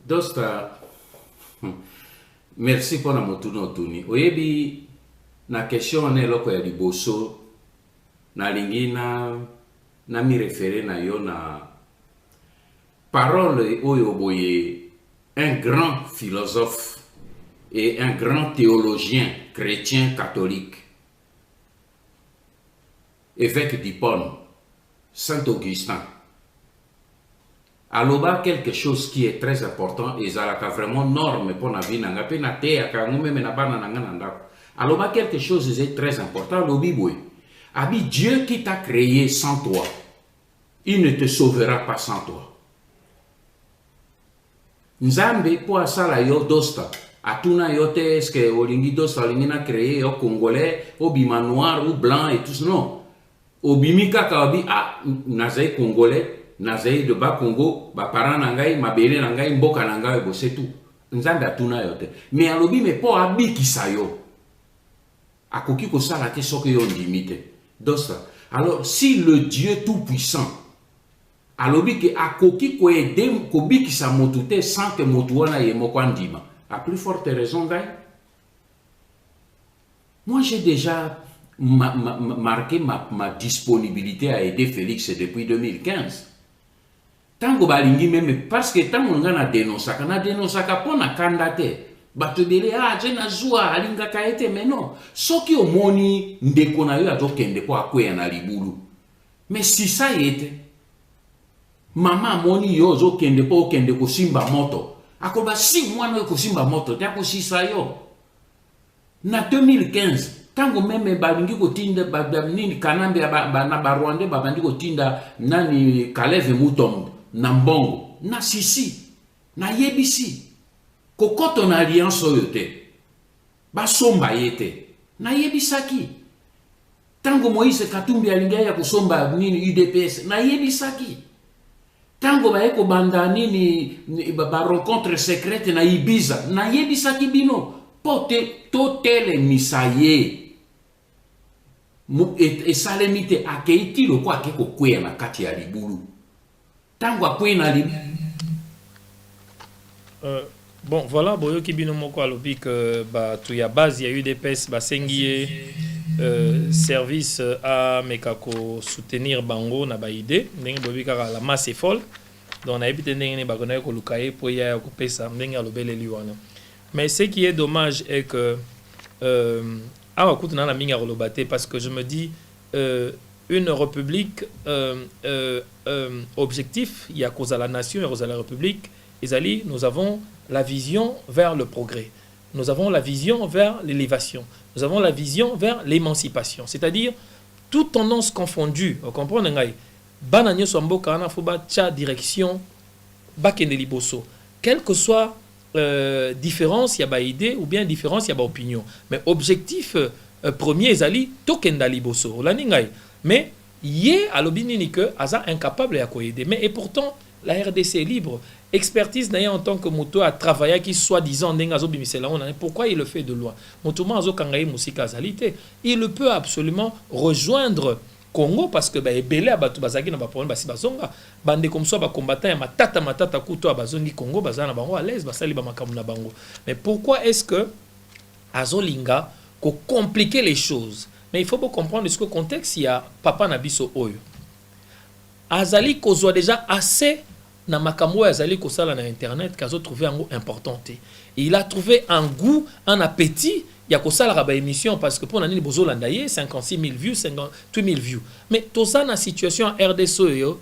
Dosta merci pour la motuno tuni. Oyebi na question na loko ya liboso na lingina na mi référé na yo na parole oyo boye un grand philosophe et un grand théologien chrétien catholique, évêque d'Hippone, Saint-Augustin. Aloba quelque chose qui est très important et ça a vraiment norme pour la vie nanga pe na te aka ngome na bana nanga nanda. Aloba quelque chose est très important lobi boy. Abi Dieu qui t'a créé sans toi, il ne te sauvera pas sans toi. Nzambe po asala yo dosta. Atuna yote est-ce que olingi dosta olingi na créé au congolais, au bima noir ou blanc et tout ça non. Obimi kaka obi ah nazai congolais, nazai de bas Congo, ba parents nangai, mabele nangai, mboka nangai bo c'est tout. Nzambe atuna yote. Mais alobi me po abi kisayo. Akoki ko sala te soki yo limite. Dosta. Alors si le Dieu tout puissant alobi ke akoki ko edem ko bi kisa motute sans que motuana ye mokwandima. À plus forte raison, gars. Moi, j'ai déjà marqué ma disponibilité à aider Félix depuis 2015. Tant que balingi même parce que tant qu'on a dénoncé, pour na candidaté, batebele ah je na zua alinga kaete mais non. Soki omoni ndeko na yo atokende po akwe na libulu. Mais si ça y était, maman moni yo zo kende po kende ko simba moto. Akoba si mwana ko simba moto tako si sayo na 2015 tango meme balingi ko tinda nini kanambe na barwande babandi ko tinda nani Kaleve Mutombo na mbongo na sisi na yebisi kokoto na alliance oyote basomba yete na yebisaki tango Moïse Katumbi alinga ya kusomba nini UDPS na yebisaki tango baeko banda nini ba rencontre secrète na Ibiza na yebisaki bino pote totele misaye et salemite akeiti lo kwa keko kwea na kati ya libulu tango akwe na libulu. Bon voilà boyo kibino moko alobi que ba tu ya base ya UDPS ba sengie service à mekako soutenir bango na ba idée ndenge bobi kaka la masse est folle donc na ebite ndenge ne ba kona ko lukaye po ya ko pesa ndenge alobele liwana. Mais ce qui est dommage est que awa kutu na minga rolobate parce que je me dis une république objectif il y a cause à la nation et cause à la république ezali nous avons la vision vers le progrès. Nous avons la vision vers l'élévation. Nous avons la vision vers l'émancipation. C'est-à-dire, toute tendance confondue. Vous comprenez? Bananyo Somboka, na foba tcha direction bakende liboso. Quelle que soit différence, il y a ba idée ou bien différence, il y a ba opinion. Mais objectif premier, ezali tokenda liboso. Mais yé alobini ni que aza incapable ya koyede. Mais et pourtant, la RDC est libre. Expertise d'ailleurs en tant que moto à travailler qui soi-disant pourquoi il le fait de loin. Il peut absolument rejoindre Congo parce que belé a batu bazaki na ba problème basi bazonga bande comme ça ba combattant ya matata kuto bazongi Congo bazana bango à l'aise basali ba makamu na bango. Mais pourquoi est-ce que azolinga compliquer les choses. Mais il faut pas comprendre ce que contexte il y a papa Nabiso Oyo. Azali kozwa déjà assez na makambo azali kosala na internet kazo trouvé un goût important. Il a trouvé un goût, un appétit. Il y a kosala raba émission parce que pour nani bozo landaye 56 000 views, 58 000 views. Mais tout ça na situation RDC yo.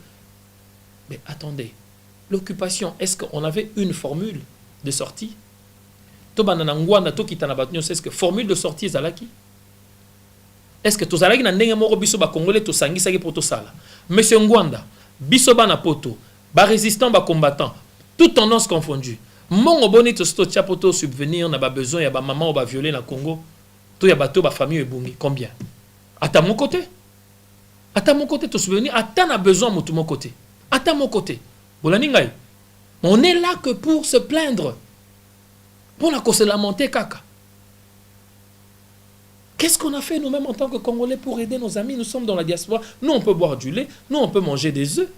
Mais attendez, l'occupation, est-ce qu'on avait une formule de sortie? To banana ngwanda to kitana batnyo, est-ce que formule de sortie ezalaki? Est-ce que tozalaki na ndenge moko biso ba congolais to sangisaki pour to sala? Monsieur Ngwanda, biso bana poto, ba résistant, ba combattant, toute tendance confondue. Mongo boni to sto tia poto subvenir na ba besoin ya ba maman ou ba violer na Congo. To ya bato ba famille ebungi combien? À mon côté. À mon côté to subvenir, ata na besoin mutu mon côté. À mon côté. Bolani ngai. On est là que pour se plaindre. Pour la se lamenter kaka. Qu'est-ce qu'on a fait nous-mêmes en tant que Congolais pour aider nos amis? Nous sommes dans la diaspora. Nous, on peut boire du lait. Nous, on peut manger des œufs.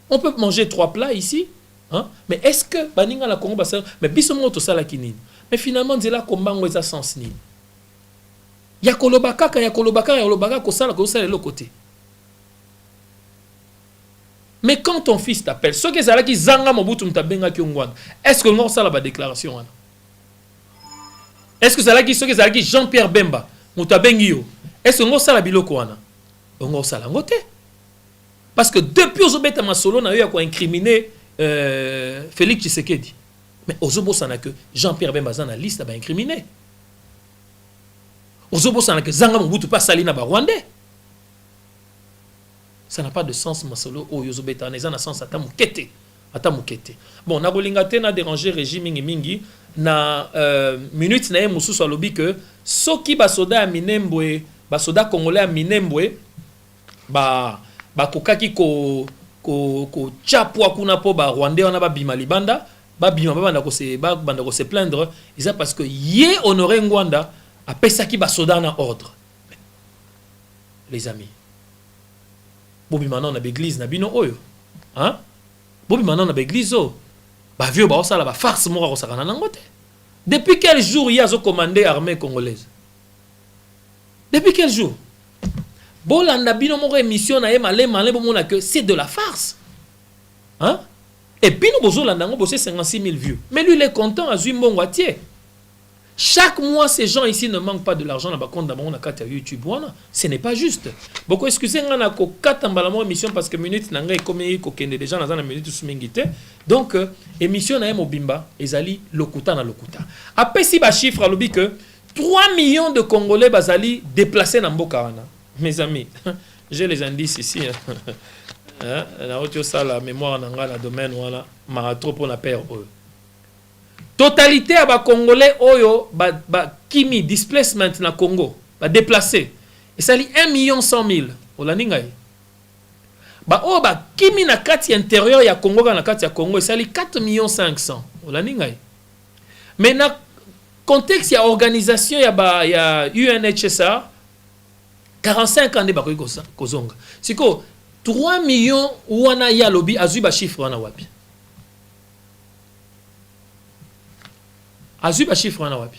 On peut manger 3 plats ici. Hein? Mais est-ce que Baninga la Congo, mais bisomo to sala kinini? Mais finalement, Nzela Kombango est à sens ni. Ya kolobaka, ya kolobaka, kosala le côté. Mais quand ton fils t'appelle, ce que c'est qui zanga mobutu mtabenga kiongwana, est-ce que nous ça la déclaration? Est-ce que c'est là qui Jean-Pierre Bemba Moutabengio? Est-ce que nous ça la biloko wana? On ça la ngote. Parce que depuis Ozobeta Masolo na eu à quoi incriminer Félix Tshisekedi. Mais Ozobo ça n'a que Jean-Pierre Bemba dans la liste ba incriminé. Ozobo ça n'a que zanga mobutu pas salina ba rwandais. Ça n'a pas de sens Masolo o Ozobeta na na sens ata mukete. Bon, na bolinga te na déranger régime mingi na minute na mususu alobi que soki basoda ya Minembwe, basoda congolais ya Minembwe ba kokaki ko chapwa kuna po ba rwandais wana ba bima libanda, ba bima banda ko se plaindre, c'est parce que yé Honoré Ngwanda a pesaki basoda na ordre. Les amis. Bobi maintenant na l'église na bino oyo. Hein? Bobi maintenant na l'église o. Ba vieux ba osala ba farce moko ko sakana na ngote. Depuis quel jour il y a commandé armée congolaise? Depuis quel jour? Bolanda bino moko émission na malé bomona que c'est de la farce. Hein? Et puis nous bozolanda ngo bossé 56 000 vues. Mais lui il est content à Zumbongo atier. Chaque mois, ces gens ici ne manquent pas de l'argent dans le compte de YouTube. Ce n'est pas juste. Beaucoup excusez-moi, on a 4 émission parce que minute n'a comme des gens dans la minute sous donc émission na mobimba ezali lokuta na lokuta. Après si ba chiffre alobi que 3 millions de Congolais bazali déplacés dans mboka wana. Mes amis, j'ai les indices ici. Hein, na autre ça la mémoire nanga na domaine wala marathon pour la paire. Totalité à Congolais oyo kimi displacement na Congo ba déplacé et ça li 1,1 million. Olaninga o kimi na kati intérieur ya Congo na kati ya Congo et ça li 4,5 million. Olaninga mais na contexte ya organisation ya UNHCR 45 ans de ba kozonga siko 3 millions wana ya lobby azu ba chiffre wana wapi azu ba chiffre wana wapi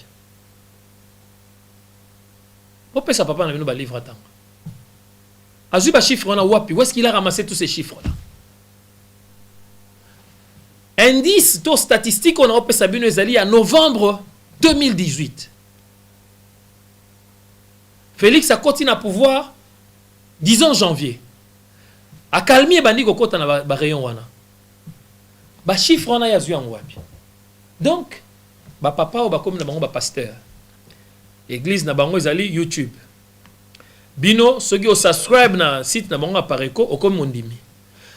opesa papa na bino ba livre atanga azu ba chiffre wana wapi où est-ce qu'il a ramassé tous ces chiffres là indice to statistique on a opesa bino ezali à novembre 2018 Félix a continué à pouvoir disons janvier a calmé bandi ko kota na ba rayon wana ba chiffre wana ya zu wapi donc ba papa ou ba comme na bango ba pasteur église na bango ezali YouTube bino soki o subscribe na site na bango apareko o comme mondimi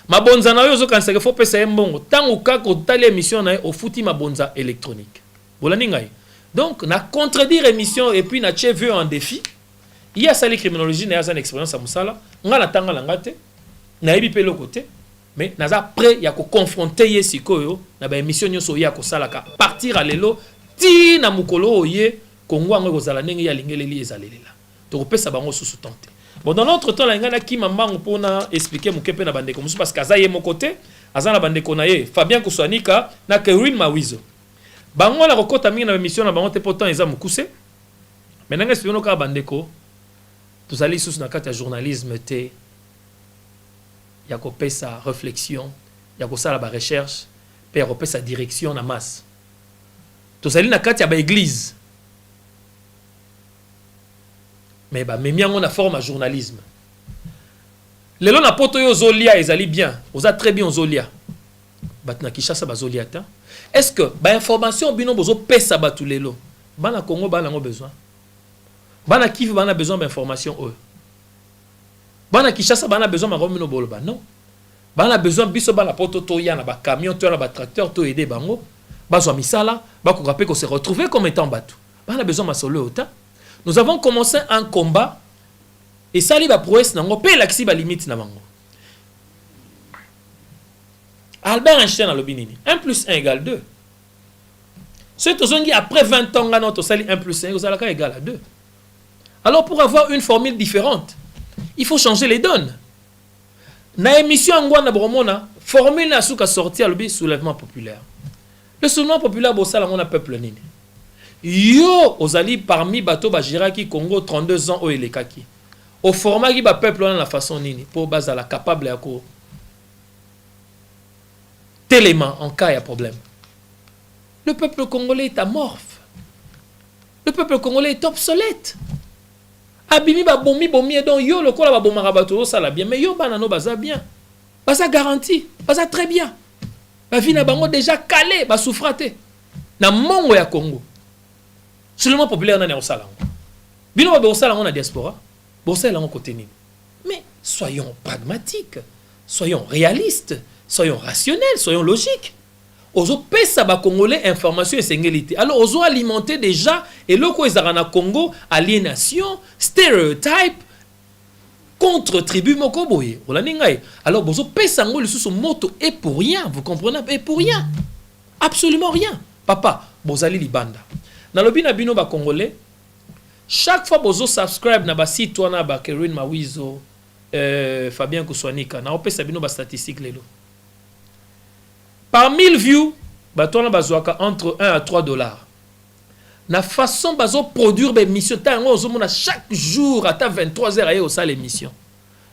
mabonza na yo zo kanisa ke faut pesa mbongo tangu kako tali émission na o futi mabonza électronique bolani ngai donc na contredire émission et puis na cheveux en défi il y a ça les criminologie na une expérience à musala ngala tanga la ngate na ebi pe le côté mais naza prêt ya ko confronter yesikoyo na ba émission nyoso ya ko salaka partir à lelo ti na mukolo oye Congo ngo kozala ndenge ya lingeleli ezalela to kopesa bango susu tenter bon dans notre temps la ngana ki mambango pona expliquer mukepe na bandeko musu parce que azaye mon côté azana bandeko na ye Fabien Kuswanika na Kevin Mawizo bango la kokota mingi na émission na bango te pourtant eza mukuse Maintenant, si vous avez bandeko, vous allez sous la carte journalisme, il y a coupé sa réflexion, il y a coupé la recherche, puis il y a coupé sa direction en masse. Vous allez dans la carte de l'église. Mais même on a forme à journalisme. Les gens qui ont zolia, ils allaient bien. Ils ont très bien zolia. Batna Kishasa bazolia ta. Est-ce que information bino bozo pesa batulelo. Bana Congo bana ngo besoin. Bana Kivu bana besoin d'information eux. Bana Kishasa bana besoin ma romino boloba non. Bana besoin biso bana poto to ya na ba camion to na ba tracteur to aider bango. Bazo misala, ba ko rappeler qu'on se retrouver comme étant batu. Bana besoin ma solo ota. Nous avons commencé un combat et ça li ba prouesse nango pe l'axi ba limite na bango. Albert Einstein a l'obinini. 1 plus 1 égale 2. C'est après 20 ans, notre sali 1 plus 1 égale à 2. Alors pour avoir une formule différente, il faut changer les donnes. Dans l'émission Angwana Bromona, formule n'a pas sorti à l'objet soulèvement populaire. Le soulèvement populaire, c'est un peuple nini. Yo, osali parmi bateau Bajiraki Congo 32 ans au Elekaki. Au format qui va peuple dans la façon nini pour base à la capable à quoi. Télément en cas il y a problème. Le peuple congolais est amorphe. Le peuple congolais est obsolète. Abimi ba bomi bomi donc yo le kola ba bomara bato ça la bien mais yo banano baza bien. Baza garanti, baza très bien. Ba vie na bango déjà calé, ba souffraté. Na mongo ya Congo. Seulement populaire na osala. Bino ba osala na diaspora. Bosala en côté ni. Mais soyons pragmatiques, soyons réalistes. Soyons rationnels, soyons logiques. Ozo pesa ba congolais information et singélité. Alors ozo alimenter déjà et le ko ezarana Congo aliénation, stéréotype contre tribu moko boye. Olaningai. Alors bozo pesa ngo le sous moto et pour rien, vous comprenez? Et pour rien. Absolument rien. Papa, bozali libanda. Na lobi na bino ba congolais, chaque fois bozo subscribe na ba site wana ba Kerwin Mawizo, Fabien Kouswanika, na opesa bino ba statistique lelo. Par 1000 views, on a entre 1 à 3 dollars. La façon de produire des émissions, chaque jour, à 23 heures, au salle émission.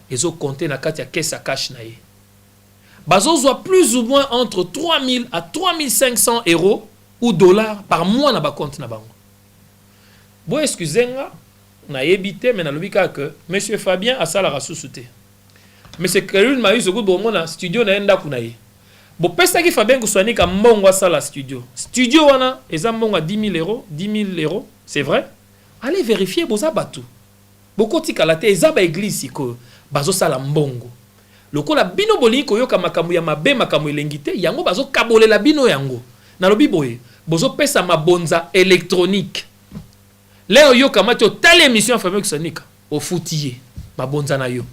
Ils ont compté dans la caisse à cash. Ils ont plus ou moins entre 3000 à 3500 euros ou dollars par mois dans le compte. Bon, excusez-moi, on a évité, mais on a que M. Fabien a ça la sous-souté. M. Kerwin m'a eu ce goût de mon studio n'a pas eu. Bon, pesa qui Fabien Kouswani ka mbongo sala studio. Studio wana eza mbongo 10 000 euros, 10 000 euros, c'est vrai? Allez vérifier boza batu. Boko tika la te eza ba église siko bazo sala mbongo. Lokola bino boli ko yoka makambo ya mabe makambo elengite yango bazo kabolela bino yango. Na lobi boye bozo pesa mabonza électronique. Leo yoka mato telle émission Fabien Kouswani ka au foutier mabonza na yo.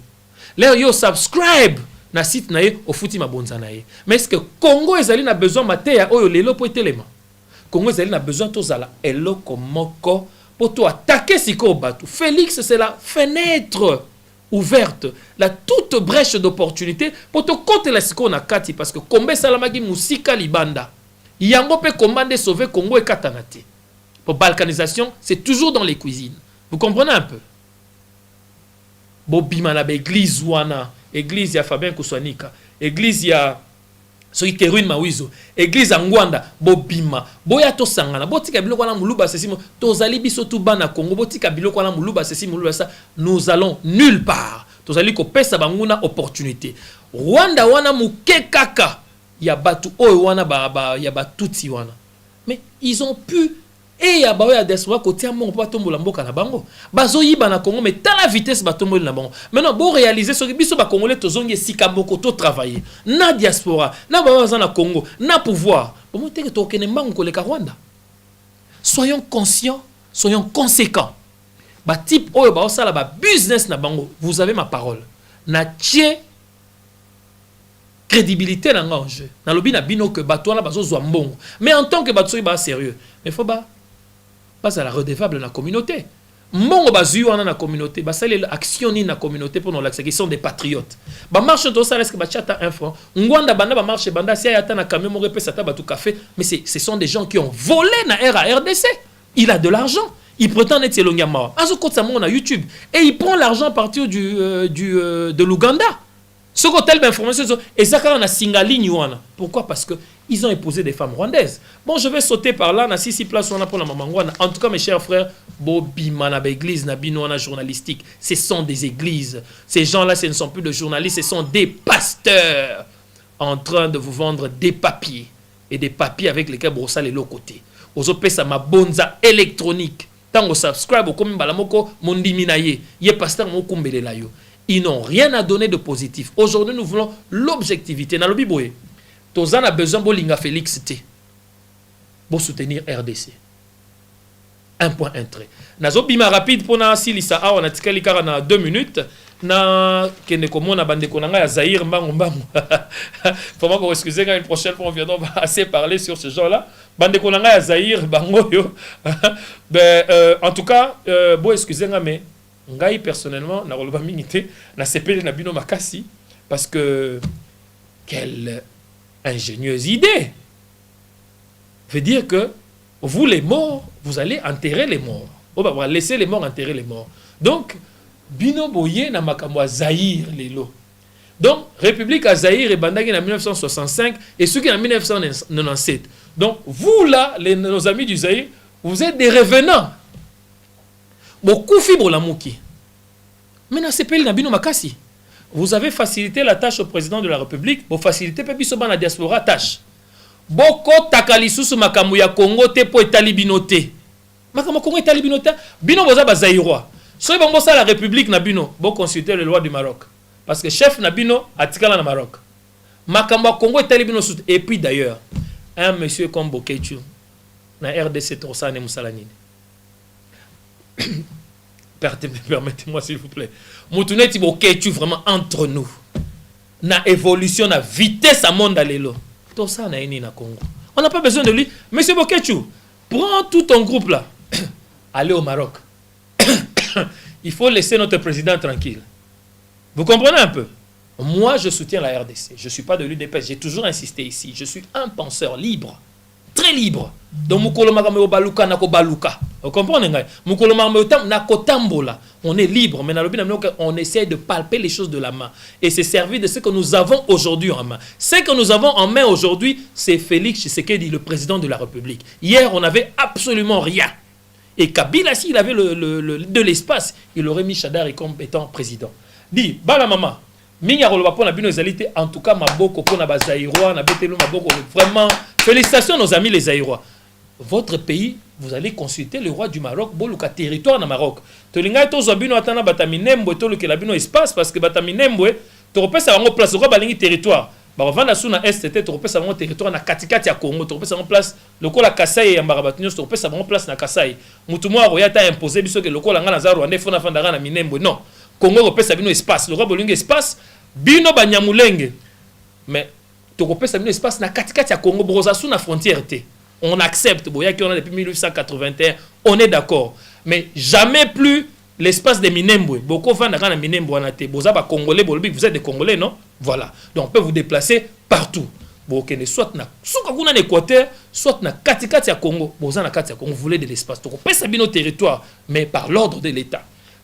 Leo yo subscribe na site na ye au fouti mabonza na ye. Mais est-ce que Congo ezali na besoin mateya oyo lelo po etelema? Congo ezali na besoin tozala eloko moko po to attaquer siko batu. Félix c'est la fenêtre ouverte, la toute brèche d'opportunité pour to kote la siko na kati parce que Kombe salamaki musika libanda. Yango pe commande sauver Congo et katanate. Pour balkanisation, c'est toujours dans les cuisines. Vous comprenez un peu? Bobima na église wana église ya Fabien Kouswanika, église ya soki Kerwin Mawizo, église Angwanda, bobima, boya to sangana, botika biloko na muluba sesimo, tozali biso tu bana Congo, botika biloko na muluba sesimo, muluba sa, nous allons nulle part. Tozali ko pesa banguna opportunité. Rwanda wana muke kaka, ya batu oyo wana ya batuti wana. Mais ils ont pu et ya baoya deswa côté amon pas tombola mboka na bango bazo yiba na Congo mais ta la vitesse ba tombola na bango maintenant bo réaliser ce que biso ba congolais tozongi sika boko to travailler na diaspora na baza na Congo na pouvoir bon teke to kene mbango ko le Rwanda. Soyons conscients, soyons conséquents. Ba type oyo ba osala ba business na bango, vous avez ma parole na tie crédibilité na nganje na lobi na bino que bato na bazo zwa mbongo mais en tant que bato ba sérieux mais faut ba pas à la redevable dans la communauté. Mbongo bazu wana na communauté, ba sale action ni na communauté pour nous l'accès qui sont des patriotes. Ba marche to ça est-ce que ba chata 1 franc. Ngwanda banda ba marche banda si ayata na camion mo repesa ta ba tout café, mais ce sont des gens qui ont volé na RDC. Il a de l'argent. Il prétend être Selongiama. On a YouTube. Et il prend l'argent à partir de l'Ouganda. Ce qu'on telle information, et ça, quand on a Singali, pourquoi? Parce qu'ils ont épousé des femmes rwandaises. Bon, je vais sauter par là, on a 6 places, on a pour la maman. En tout cas, mes chers frères, Bobi, Manaba Église, Nabino, on a journalistique. Ce sont des églises. Ces gens-là, ce ne sont plus de journalistes, ce sont des pasteurs en train de vous vendre des papiers. Et des papiers avec lesquels brossent les l'autre côté. Aux opé, ça m'a bonza électronique. Tant qu'on subscribe, au comme balamoko, mon diminaye. Yé pasteur, mon kumbele la yo. Ils n'ont rien à donner de positif. Aujourd'hui, nous voulons l'objectivité. Dans le Bible, Tozan a besoin de Linga Félix pour soutenir RDC. Un point, un trait. Nazo bima rapide pour na silisa on a tikali kara na 2 minutes. Na kene komo na bande konanga ya Zahir mbangu mbangu. Faut moi qu'on excuse quand une prochaine fois on viendra, on va assez parler sur ce genre-là. Bande konanga ya Zahir bango yo. En tout cas, bon excusez-moi mais ngai personnellement na roloba minité na sepele na bino makasi parce que quelle ingénieuse idée. Veut dire que vous les morts, vous allez enterrer les morts. On va laisser les morts enterrer les morts. Donc bino boye na makamwa Zahir lelo. Donc République à Zahir et bandaki en 1965 et ceux qui en 1997. Donc vous là nos amis du Zahir, vous êtes des revenants. Beaucoup fibre la mouki. Mais dans ces pays, vous avez facilité la tâche au président de la République, vous facilitez la diaspora tâche. Boko takalisu makamu ya Congo te po etalibinote. Makamu Congo etalibinote. Bino boza bazaïrois. Soy bon ça la République na bino, bo consulter le loi du Maroc. Parce que chef na bino atikala na Maroc. Makamu Congo etalibino sut. Et puis d'ailleurs, un monsieur comme Bokechu na RDC Trossane Moussalanine. Permettez-moi s'il vous plaît. Moutouneti Bokechu vraiment entre nous. Na évolution, na vitesse à monde alelo. Tout ça na eni na Congo. On n'a pas besoin de lui. Monsieur Bokechu, prends tout ton groupe là. Allez au Maroc. Il faut laisser notre président tranquille. Vous comprenez un peu? Moi, je soutiens la RDC. Je ne suis pas de l'UDPS. J'ai toujours insisté ici. Je suis un penseur libre. Très libre. Donc, vous comprenez? On est libre, mais on essaie de palper les choses de la main. Et c'est servi de ce que nous avons aujourd'hui en main. Ce que nous avons en main aujourd'hui, c'est Félix Tshisekedi, le président de la République. Hier, on n'avait absolument rien. Et Kabila, s'il avait de l'espace, il aurait mis Chadari comme étant président. Dit, bala maman. En tout cas, vraiment, félicitations nos amis les Zaïrois. Votre pays, vous allez consulter le roi du Maroc, Boluka territoire dans Maroc. Tolinga to zobino atana bataminembo to le labino espace parce que bataminembo to repesa en place roi balingi territoire. Ba revanda suna STT to repesa en territoire na katikati ya Congo, to repesa en place le kola Kasai ya Mbarabatinyo to repesa en place na Kasai. Mutumwa roya ta imposer biso que le kola ngana za Rwanda fona fandara na minembo. Non. Congo repesa bino espace, le roi bolingi espace, bino banyamulenge. Mais to repesa bino espace na katikati ya Congo broza suna frontière té. On accepte, on a depuis 1881, on est d'accord. Mais jamais plus l'espace des Minembwe. Beaucoup de gens Minembwe, vous êtes Congolais, vous êtes des Congolais, non? Voilà. Donc on peut vous déplacer partout. Soit na Équateur, soit na Katikati à Congo. Vous voulez de l'espace. Donc on peut s'habiller nos territoires, mais par l'ordre de l'État.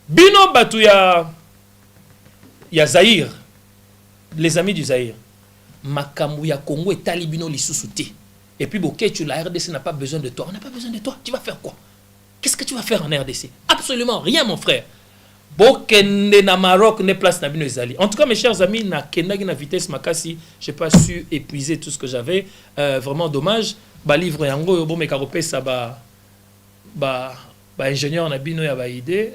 Bino Batou ya Zahir, les amis du Zahir. Makambu ya Congo et Talibino Lissousouté. Et puis, Bokechu, la RDC n'a pas besoin de toi. On n'a pas besoin de toi. Tu vas faire quoi? Qu'est-ce que tu vas faire en RDC? Absolument rien, mon frère. Bokende na Maroc, ne place na bino ezali. En tout cas, mes chers amis, na kendagi na vitesse makasi, je n'ai pas su épuiser tout ce que j'avais. Vraiment dommage. Ba livre yango, bon, mais karopé, ça ingénieur na bino ya ba idée.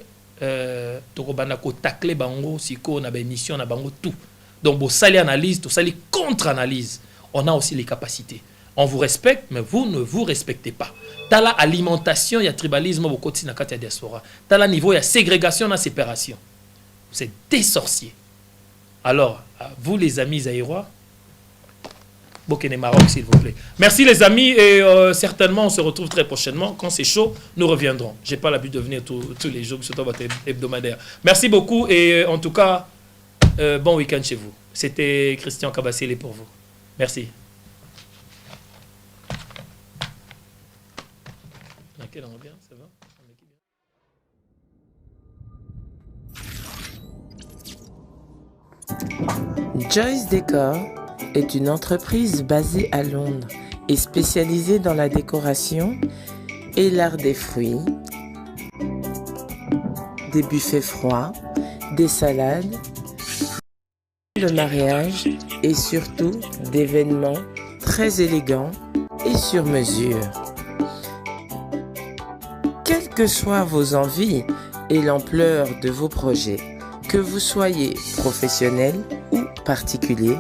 Toko banako takle bango, siko na ba émission na bango tout. Donc, bo sali analyse, to sali contre-analyse. On a aussi les capacités. On vous respecte, mais vous ne vous respectez pas. T'as la alimentation, il y a tribalisme au côté de la diaspora. T'as la niveau, il y a ségrégation, il y a séparation. Vous êtes des sorciers. Alors, vous les amis zaïrois, Bokene Maroc, s'il vous plaît. Merci les amis, et certainement on se retrouve très prochainement. Quand c'est chaud, nous reviendrons. Je n'ai pas l'habitude de venir tous les jours, surtout votre hebdomadaire. Merci beaucoup, et en tout cas, bon week-end chez vous. C'était Christian Kabassélé pour vous. Merci. Laquelle on revient, ça va? Joyce Decor est une entreprise basée à Londres et spécialisée dans la décoration et l'art des fruits, des buffets froids, des salades, de mariage et surtout d'événements très élégants et sur mesure. Quelles que soient vos envies et l'ampleur de vos projets, que vous soyez professionnel ou particulier,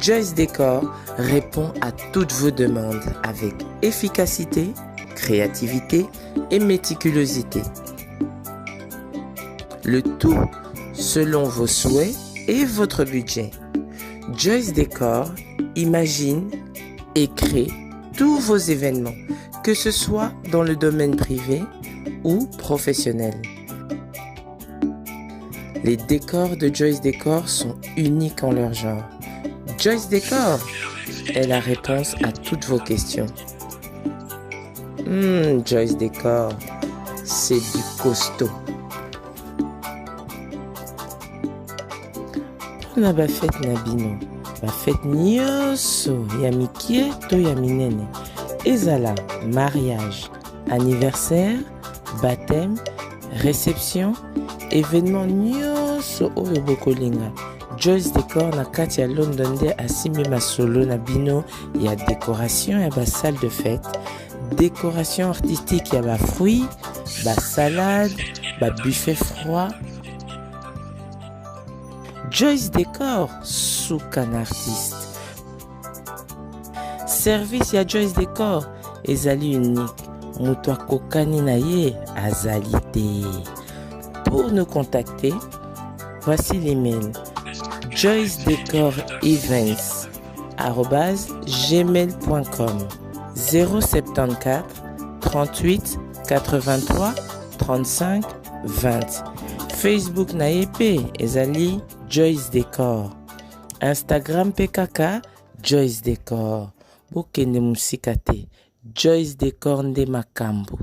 Joyce Decor répond à toutes vos demandes avec efficacité, créativité et méticulosité. Le tout selon vos souhaits et votre budget. Joyce Decor imagine et crée tous vos événements, que ce soit dans le domaine privé ou professionnel. Les décors de Joyce Decor sont uniques en leur genre. Joyce Decor est la réponse à toutes vos questions. Joyce Decor, c'est du costaud. Na bafete na bino, bafete nyonso ya mikie to ya minene. Ezala mariage, anniversaire, baptême, réception, événement nyonso oyo bokolinga. Joyce Decor na kati ya London nde asimi masolo na bino ya décoration ya ba salle de fête, décoration artistique ya ba fruits, ba salade, ba buffet froid. Joyce Decor, soukan artiste. Service ya Joyce Decor ezali unique. Mutu akokani na ye azali te. Pour nous contacter, voici l'email joycedecorevents@gmail.com 074 38 83 35 20. Facebook na EP ezali Joyce Decor. Instagram PKK Joyce Decor. Bokende musika te. Joyce Decor nde makambo.